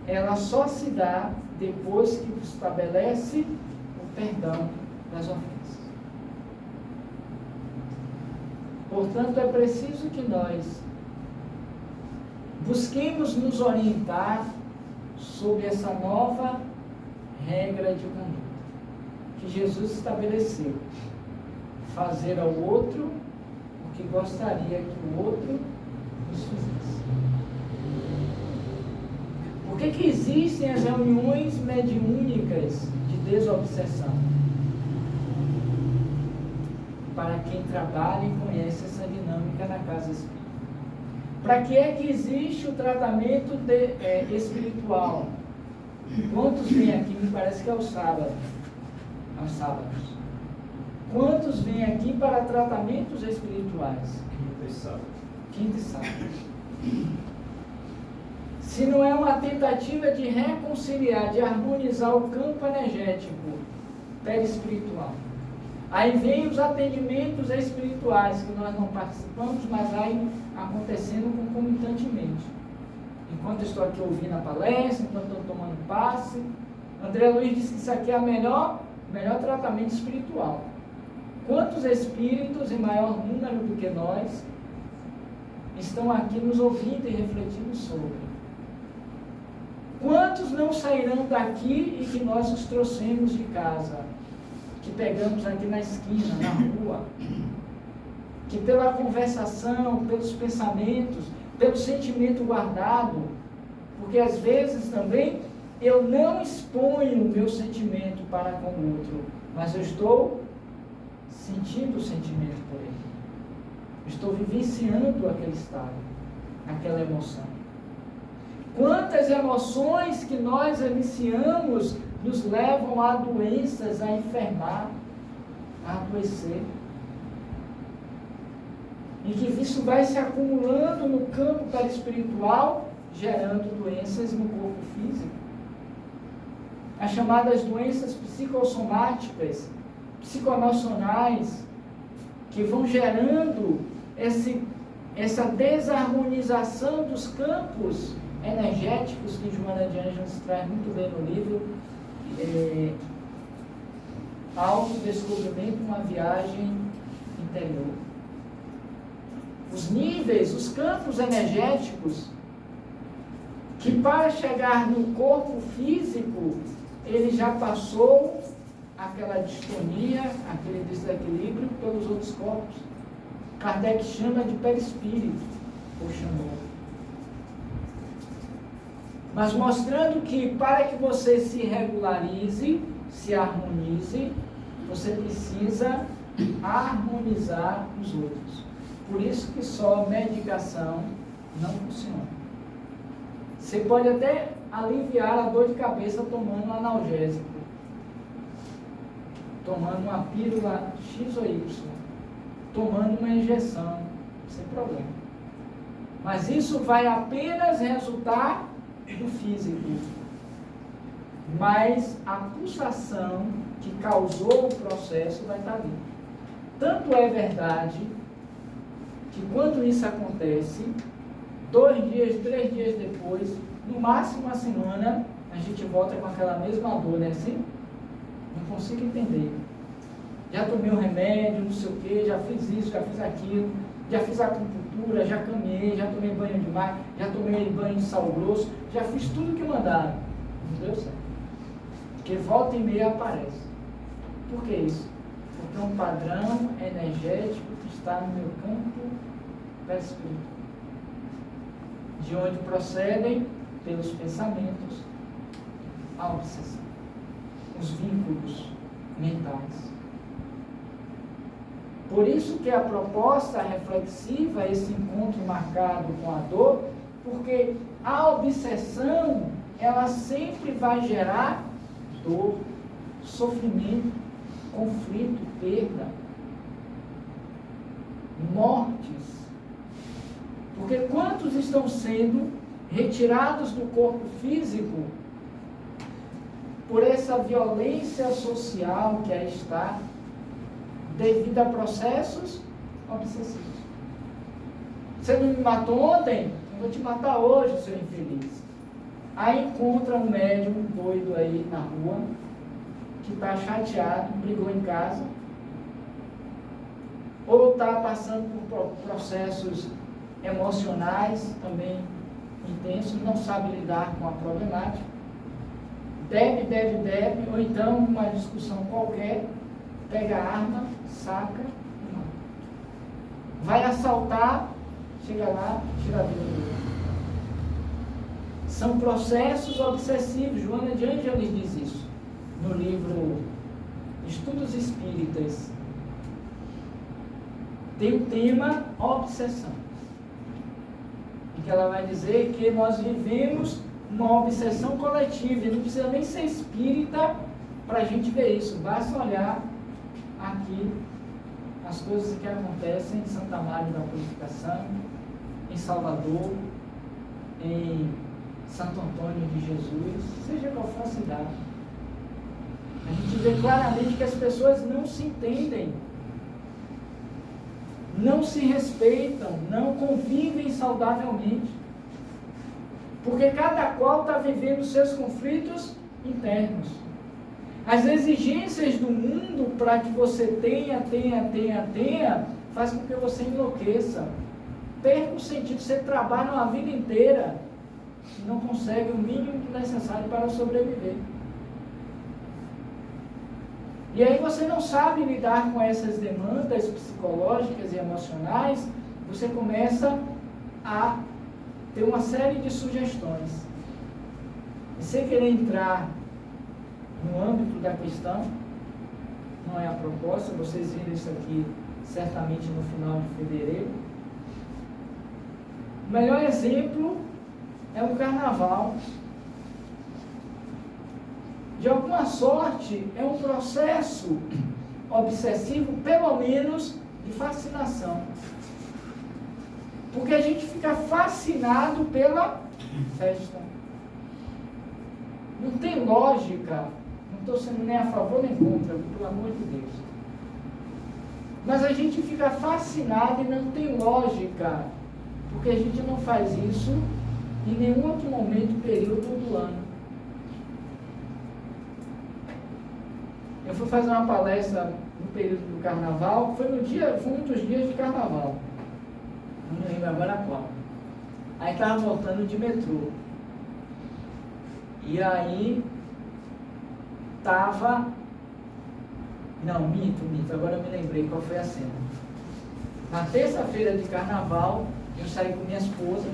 S3: ela só se dá depois que estabelece o perdão das ofensas. Portanto, é preciso que nós busquemos nos orientar sobre essa nova regra de conduta que Jesus estabeleceu. Fazer ao outro o que gostaria que o outro nos fizesse. Por que existem as reuniões mediúnicas de desobsessão? Para quem trabalha e conhece essa dinâmica na casa espírita. Para que é que existe o tratamento espiritual? Quantos vêm aqui? Me parece que é o sábado. Aos sábados. Quantos vêm aqui para tratamentos espirituais? Quinta e sábado. Se não é uma tentativa de reconciliar, de harmonizar o campo energético perispiritual. Aí vem os atendimentos espirituais, que nós não participamos, mas aí acontecendo concomitantemente. Enquanto estou aqui ouvindo a palestra, enquanto estou tomando passe, André Luiz disse que isso aqui é o melhor tratamento espiritual. Quantos espíritos, em maior número do que nós, estão aqui nos ouvindo e refletindo sobre? Quantos não sairão daqui e que nós os trouxemos de casa? Que pegamos aqui na esquina, na rua, que pela conversação, pelos pensamentos, pelo sentimento guardado, porque às vezes também eu não exponho o meu sentimento para com o outro, mas eu estou sentindo o sentimento por ele, estou vivenciando aquele estado, aquela emoção. Quantas emoções que nós iniciamos nos levam a doenças, a enfermar, a adoecer. E que isso vai se acumulando no campo perispiritual, gerando doenças no corpo físico. As chamadas doenças psicossomáticas, psicoemocionais, que vão gerando essa desarmonização dos campos energéticos que Joana de Ângeles traz muito bem no livro Autodescobrimento, uma viagem interior. Os níveis, os campos energéticos que para chegar no corpo físico ele já passou aquela distonia, aquele desequilíbrio pelos outros corpos. Kardec chama de perispírito, ou chamou. Mas mostrando que para que você se regularize, se harmonize, você precisa harmonizar os outros. Por isso que só medicação não funciona. Você pode até aliviar a dor de cabeça tomando um analgésico, tomando uma pílula X ou Y, tomando uma injeção, sem problema. Mas isso vai apenas resultar do físico, mas a pulsação que causou o processo vai estar ali. Tanto é verdade que quando isso acontece, 2 dias, 3 dias depois, no máximo uma semana, a gente volta com aquela mesma dor, né? Assim, não consigo entender. Já tomei um remédio, não sei o que, já fiz isso, já fiz aquilo, já fiz acupuntura, já caminhei, já tomei banho de mar, já tomei banho de sal grosso, já fiz tudo que mandaram. Não deu certo. Porque volta e meia aparece. Por que isso? Porque é um padrão energético que está no meu campo perispiritual, de onde procedem, pelos pensamentos, a obsessão, os vínculos mentais. Por isso que a proposta reflexiva, esse encontro marcado com a dor, porque a obsessão, ela sempre vai gerar dor, sofrimento, conflito, perda, mortes. Porque quantos estão sendo retirados do corpo físico por essa violência social que aí está, devido a processos obsessivos. Você não me matou ontem? Eu vou te matar hoje, seu infeliz. Aí encontra um médium doido aí na rua, que está chateado, brigou em casa, ou está passando por processos emocionais também intenso, não sabe lidar com a problemática, bebe, ou então uma discussão qualquer, pega a arma, saca e mata. Vai assaltar, chega lá, tira a vida do outro. São processos obsessivos. Joana de Ângeles diz isso no livro Estudos Espíritas. Tem o tema obsessão, em que ela vai dizer que nós vivemos uma obsessão coletiva, e não precisa nem ser espírita para a gente ver isso, basta olhar aqui as coisas que acontecem em Santa Maria da Purificação, em Salvador, em Santo Antônio de Jesus, seja qual for a cidade. A gente vê claramente que as pessoas não se entendem, não se respeitam, não convivem saudavelmente, porque cada qual está vivendo seus conflitos internos. As exigências do mundo para que você tenha, faz com que você enlouqueça, perca o sentido. Você trabalha uma vida inteira e não consegue o mínimo necessário para sobreviver. E aí você não sabe lidar com essas demandas psicológicas e emocionais, você começa a ter uma série de sugestões. E sem querer entrar no âmbito da questão, não é a proposta, vocês viram isso aqui certamente no final de fevereiro. O melhor exemplo é o carnaval. De alguma sorte, é um processo obsessivo, pelo menos de fascinação. Porque a gente fica fascinado pela festa. Não tem lógica, não estou sendo nem a favor nem contra, pelo amor de Deus. Mas a gente fica fascinado e não tem lógica, porque a gente não faz isso em nenhum outro momento, período do ano. Eu fui fazer uma palestra no período do carnaval, foi um dos dias de carnaval. Não lembro agora qual. Aí estava voltando de metrô. E aí estava... Não, minto, agora eu me lembrei qual foi a cena. Na terça-feira de carnaval, eu saí com minha esposa,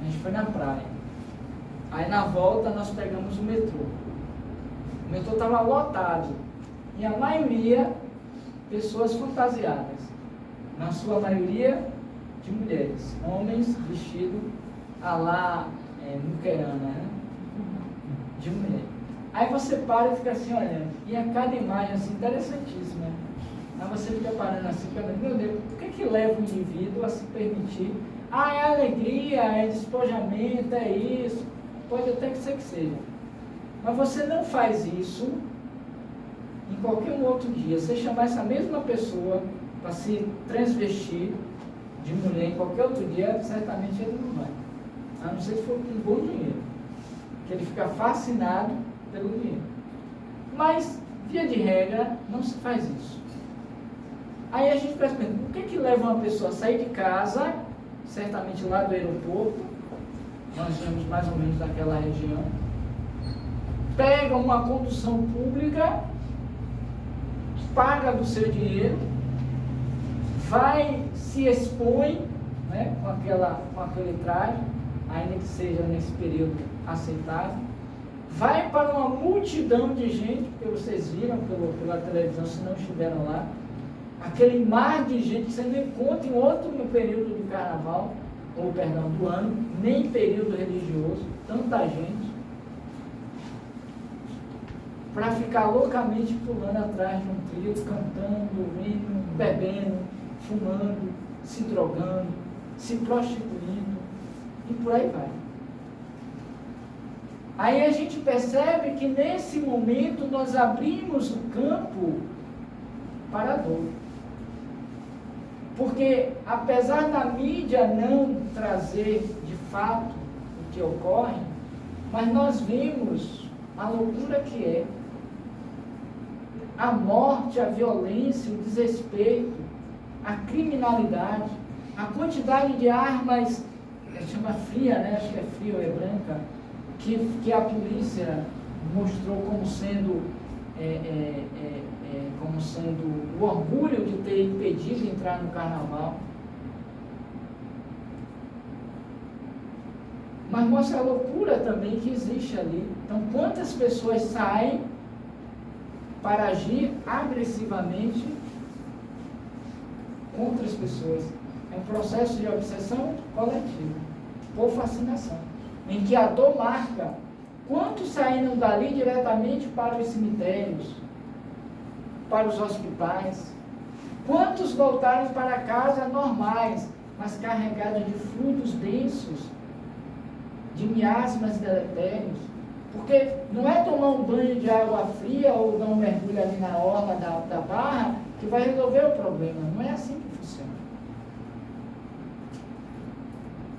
S3: a gente foi na praia. Aí na volta nós pegamos o metrô. O metrô estava lotado. E a maioria, pessoas fantasiadas. Na sua maioria, de mulheres. Homens vestidos a lá muquerana, né? De mulher. Aí você para e fica assim olhando. E a cada imagem assim, interessantíssima. Aí você fica parando assim, meu Deus, por que leva o indivíduo a se permitir? Ah, é alegria, é despojamento, é isso. Pode até que seja. Mas você não faz isso em qualquer um outro dia. Você chamar essa mesma pessoa para se transvestir de mulher em qualquer outro dia, certamente ele não vai. A não ser se for com bom dinheiro. Que ele fica fascinado pelo dinheiro. Mas, via de regra, não se faz isso. Aí a gente pensa, o que leva uma pessoa a sair de casa, certamente lá do aeroporto, nós estamos mais ou menos naquela região, pega uma condução pública, paga do seu dinheiro, vai, se expõe, né, com aquele traje, ainda que seja nesse período aceitável, vai para uma multidão de gente, porque vocês viram pela televisão, se não estiveram lá, aquele mar de gente que você não encontra em outro período do carnaval, ou perdão, do ano, nem período religioso, tanta gente, para ficar loucamente pulando atrás de um trio, cantando, rindo, bebendo, fumando, se drogando, se prostituindo, e por aí vai. Aí a gente percebe que nesse momento nós abrimos o campo para a dor. Porque apesar da mídia não trazer de fato o que ocorre, mas nós vemos a loucura que é a morte, a violência, o desrespeito, a criminalidade, a quantidade de armas chama fria, né? Acho que é fria ou é branca, que a polícia mostrou como sendo o orgulho de ter impedido entrar no carnaval. Mas mostra a loucura também que existe ali. Então, quantas pessoas saem para agir agressivamente contra as pessoas? É um processo de obsessão coletiva, por fascinação, em que a dor marca. Quantos saíram dali diretamente para os cemitérios, para os hospitais? Quantos voltaram para casa normais, mas carregados de fluidos densos, de miasmas deletérios? Porque não é tomar um banho de água fria ou dar um mergulho ali na orla da barra que vai resolver o problema. Não é assim que funciona.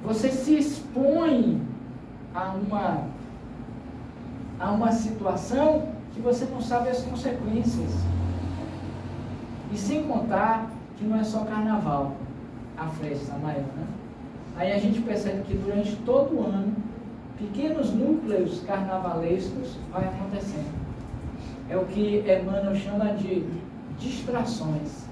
S3: Você se expõe a uma situação que você não sabe as consequências. E sem contar que não é só carnaval, a festa maior, né? Aí a gente percebe que durante todo o ano, pequenos núcleos carnavalescos vai acontecendo. É o que Emmanuel chama de distrações.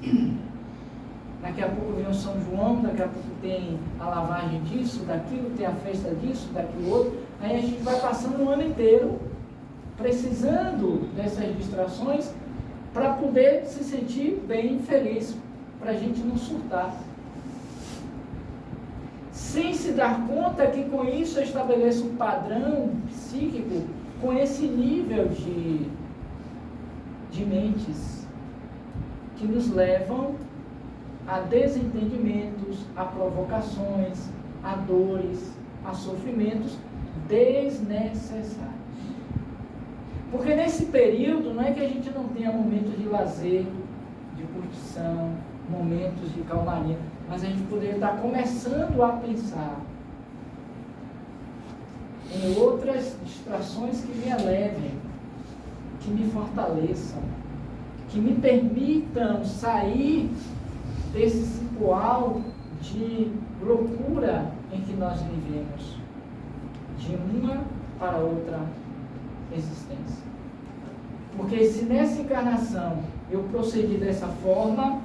S3: Daqui a pouco vem o São João, daqui a pouco tem a lavagem disso, daquilo, tem a festa disso, daquilo outro. Aí a gente vai passando o ano inteiro precisando dessas distrações para poder se sentir bem, feliz, para a gente não surtar. Sem se dar conta que com isso eu estabeleço um padrão psíquico com esse nível de mentes que nos levam a desentendimentos, a provocações, a dores, a sofrimentos desnecessários. Porque nesse período não é que a gente não tenha momentos de lazer, de curtição, momentos de calmaria, mas a gente poderia estar começando a pensar em outras distrações que me elevem, que me fortaleçam, que me permitam sair desse cipoal de loucura em que nós vivemos, de uma para outra existência. Porque se nessa encarnação eu procedi dessa forma,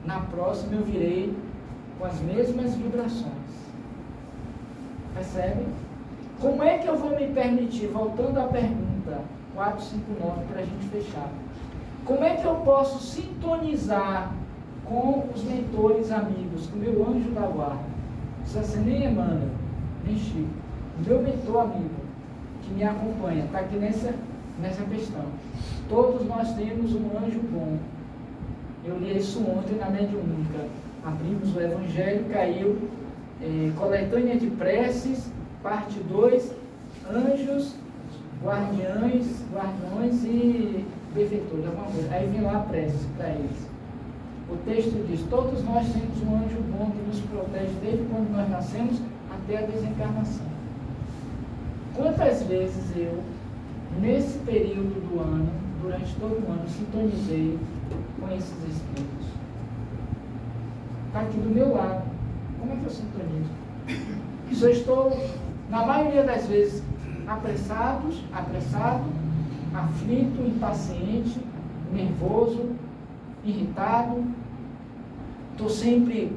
S3: na próxima eu virei com as mesmas vibrações. Percebe? Como é que eu vou me permitir, voltando à pergunta 459 para a gente fechar, como é que eu posso sintonizar com os mentores amigos, com o meu anjo da guarda? Não precisa ser nem Emmanuel, nem Chico. O meu mentor amigo, que me acompanha, está aqui nessa questão. Todos nós temos um anjo bom. Eu li isso ontem na mediúnica. Abrimos o Evangelho, caiu coletânea de preces, parte 2, anjos, guardiões e benfeitores, alguma coisa. Aí vem lá a prece para eles. O texto diz: todos nós temos um anjo bom que nos protege desde quando nós nascemos até a desencarnação. Quantas vezes eu, nesse período do ano, durante todo o ano, sintonizei com esses espíritos? Está aqui do meu lado. Como é que eu sintonizo? Se eu estou, na maioria das vezes, apressado, aflito, impaciente, nervoso, irritado, estou sempre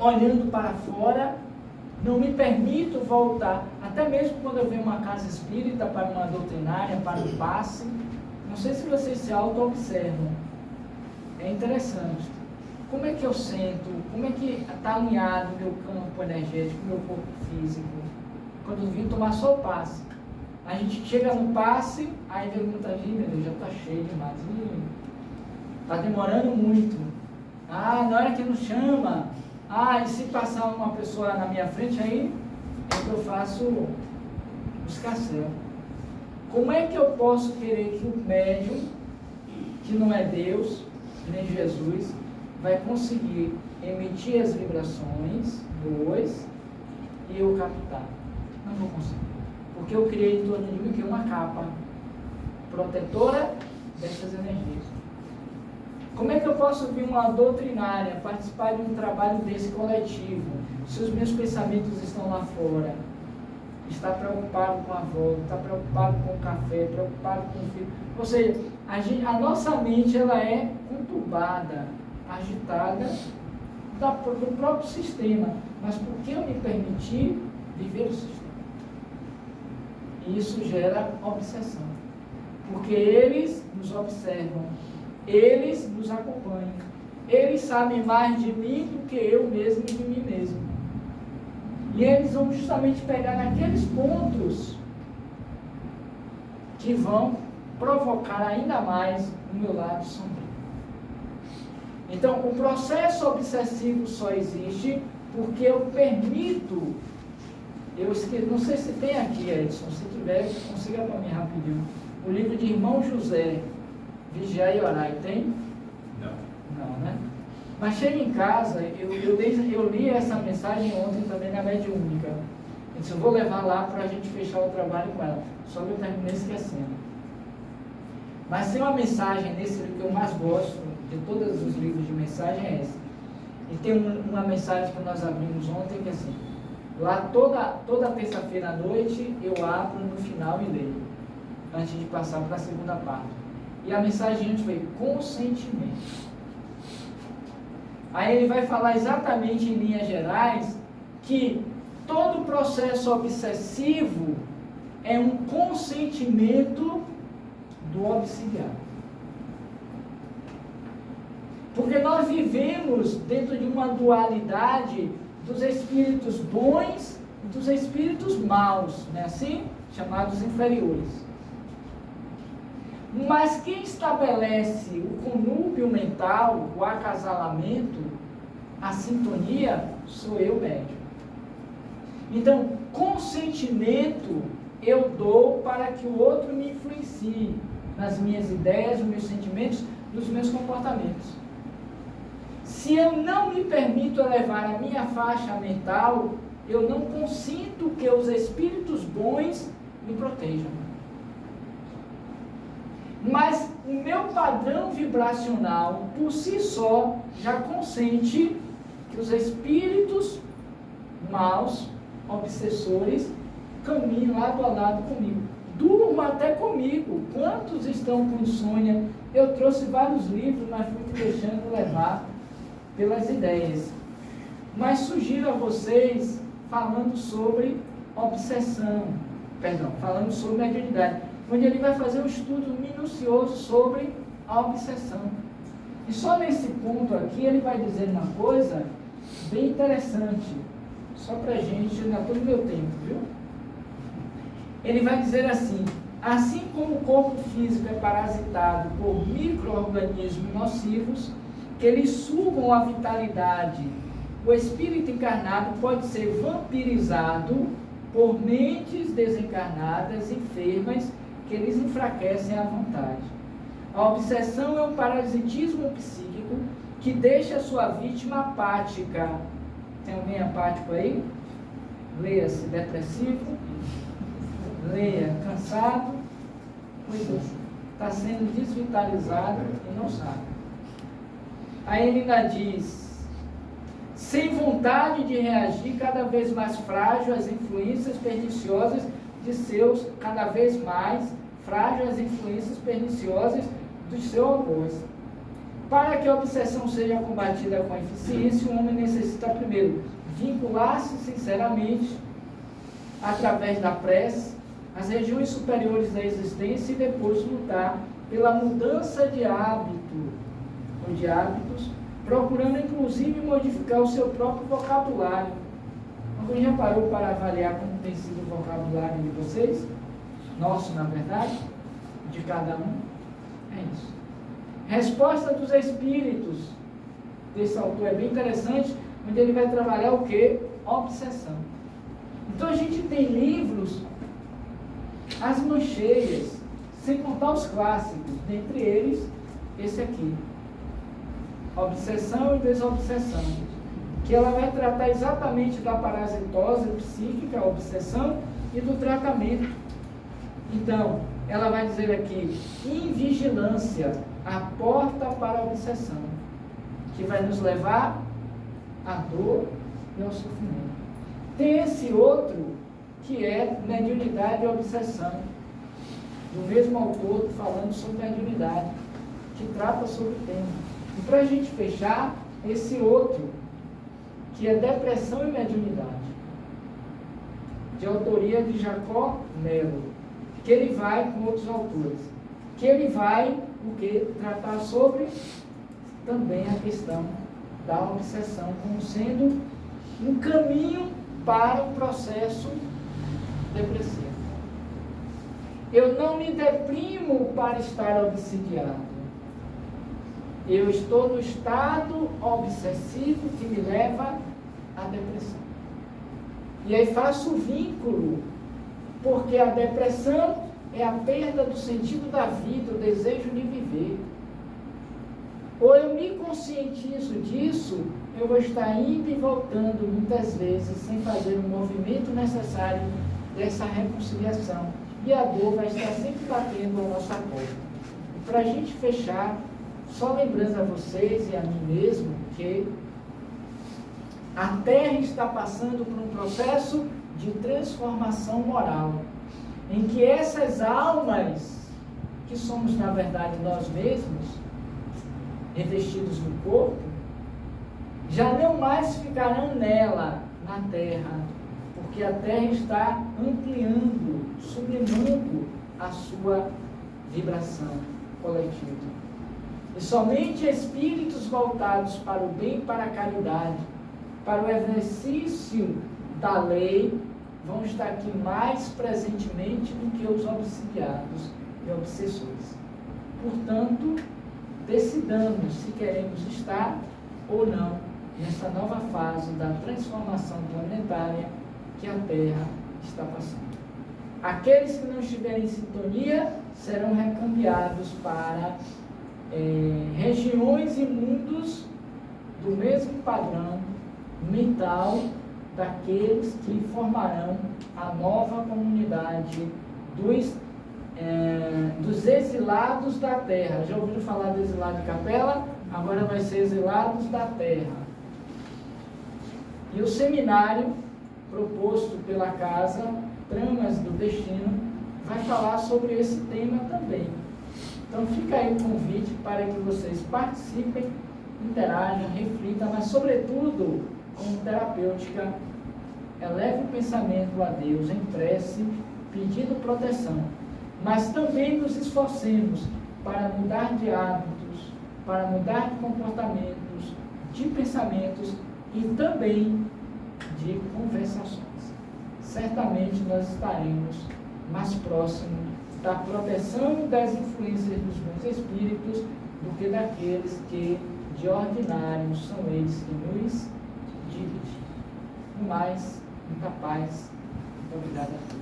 S3: olhando para fora, não me permito voltar, até mesmo quando eu venho uma casa espírita para uma doutrinária, para um passe. Não sei se vocês se auto-observam, é interessante. Como é que eu sento, como é que está alinhado o meu campo energético, o meu corpo físico, quando eu vim tomar só o passe? A gente chega no passe, aí vem muita gente, meu Deus, já está cheio demais, está demorando muito. Ah, na hora que nos chama, e se passar uma pessoa na minha frente, aí é que eu faço os escassez. Como é que eu posso querer que o médium, que não é Deus, nem Jesus, vai conseguir emitir as vibrações boas e eu captar? Não vou conseguir. Porque eu criei em torno de mim uma capa protetora dessas energias. Como é que eu posso vir uma doutrinária, participar de um trabalho desse coletivo, se os meus pensamentos estão lá fora? Está preocupado com a avó, está preocupado com o café, preocupado com o filho. Ou seja, a nossa mente ela é conturbada, agitada do próprio sistema. Mas por que eu me permiti viver o sistema? E isso gera obsessão. Porque eles nos observam, eles nos acompanham, eles sabem mais de mim do que eu mesmo de mim mesmo. E eles vão justamente pegar naqueles pontos que vão provocar ainda mais o meu lado sombrio. Então, o processo obsessivo só existe porque eu permito. Não sei se tem aqui, Edson, se tiver, consiga para mim rapidinho. O livro de Irmão José, Vigiar e Orar, tem? Não, né? Mas chega em casa, eu li essa mensagem ontem também na Mediúnica. Eu disse, eu vou levar lá para a gente fechar o trabalho com ela. Só que eu terminei esquecendo. Mas tem uma mensagem nesse livro que eu mais gosto, de todos os livros de mensagem, é essa. E tem uma mensagem que nós abrimos ontem, que é assim, lá toda terça-feira à noite, eu abro no final e leio, antes de passar para a segunda parte. E a mensagem antes foi consentimento. Aí ele vai falar exatamente em linhas gerais que todo processo obsessivo é um consentimento do obsidiado. Porque nós vivemos dentro de uma dualidade dos espíritos bons e dos espíritos maus, né? Assim, chamados inferiores. Mas quem estabelece o conúbio mental, o acasalamento, a sintonia, sou eu, médium. Então, consentimento eu dou para que o outro me influencie nas minhas ideias, nos meus sentimentos, nos meus comportamentos. Se eu não me permito elevar a minha faixa mental, eu não consinto que os espíritos bons me protejam. Mas o meu padrão vibracional, por si só, já consente que os espíritos maus, obsessores, caminhem lado a lado comigo. Durma até comigo. Quantos estão com insônia? Eu trouxe vários livros, mas fui me deixando levar pelas ideias. Mas sugiro a vocês falando sobre obsessão, falando sobre mediunidade, onde ele vai fazer um estudo minucioso sobre a obsessão. E só nesse ponto aqui ele vai dizer uma coisa bem interessante, só para a gente, ainda estou no meu tempo, viu? Ele vai dizer assim como o corpo físico é parasitado por micro-organismos nocivos, que eles sugam a vitalidade, o espírito encarnado pode ser vampirizado por mentes desencarnadas, enfermas, que eles enfraquecem a vontade. A obsessão é um parasitismo psíquico que deixa a sua vítima apática. Tem alguém apático aí? Leia-se depressivo, leia cansado, está sendo desvitalizado e não sabe. Aí ele ainda diz, sem vontade de reagir, cada vez mais frágil às influências perniciosas de seus, cada vez mais frágil às influências perniciosas do seu algoz. Para que a obsessão seja combatida com eficiência, o homem necessita primeiro vincular-se sinceramente, através da prece, às regiões superiores da existência e depois lutar pela mudança de hábito, ou de hábitos, procurando inclusive modificar o seu próprio vocabulário. Alguém já parou para avaliar como tem sido o vocabulário de vocês? Nosso, na verdade, de cada um? É isso. Resposta dos espíritos. Desse autor é bem interessante, onde ele vai trabalhar o quê? Obsessão. Então a gente tem livros, as mãos cheias, sem contar os clássicos, dentre eles, esse aqui. Obsessão e desobsessão, que ela vai tratar exatamente da parasitose psíquica, a obsessão, e do tratamento. Então, ela vai dizer aqui, invigilância, a porta para a obsessão, que vai nos levar à dor e ao sofrimento. Tem esse outro, que é mediunidade e obsessão, do mesmo autor falando sobre mediunidade, que trata sobre o tema. E para a gente fechar, esse outro, que é depressão e mediunidade, de autoria de Jacó Melo, que ele vai com outros autores, que ele vai tratar sobre também a questão da obsessão como sendo um caminho para o processo depressivo. Eu não me deprimo para estar obsidiado. Eu estou no estado obsessivo que me leva à depressão. E aí faço o vínculo, porque a depressão é a perda do sentido da vida, o desejo de viver. Ou eu me conscientizo disso, eu vou estar indo e voltando muitas vezes, sem fazer o movimento necessário dessa reconciliação. E a dor vai estar sempre batendo a nossa porta. E para a gente fechar, só lembrando a vocês e a mim mesmo que a Terra está passando por um processo de transformação moral, em que essas almas, que somos na verdade nós mesmos, revestidos no corpo, já não mais ficarão nela, na Terra, porque a Terra está ampliando, sublimando a sua vibração coletiva. E somente espíritos voltados para o bem e para a caridade, para o exercício da lei, vão estar aqui mais presentemente do que os obsidiados e obsessores. Portanto, decidamos se queremos estar ou não nessa nova fase da transformação planetária que a Terra está passando. Aqueles que não estiverem em sintonia serão recambiados para regiões e mundos do mesmo padrão mental daqueles que formarão a nova comunidade dos exilados da Terra. Já ouviram falar do exilado de Capela? Agora vai ser exilados da Terra. E o seminário proposto pela Casa Tramas do Destino vai falar sobre esse tema também. Então fica aí o convite para que vocês participem, interajam, reflitam, mas sobretudo, como terapêutica, eleve o pensamento a Deus em prece, pedindo proteção, mas também nos esforcemos para mudar de hábitos, para mudar de comportamentos, de pensamentos e também de conversações. Certamente nós estaremos mais próximos da proteção das influências dos bons espíritos do que daqueles que, de ordinário, são eles que nos dirigem. No mais, muita paz. Muito obrigado a todos.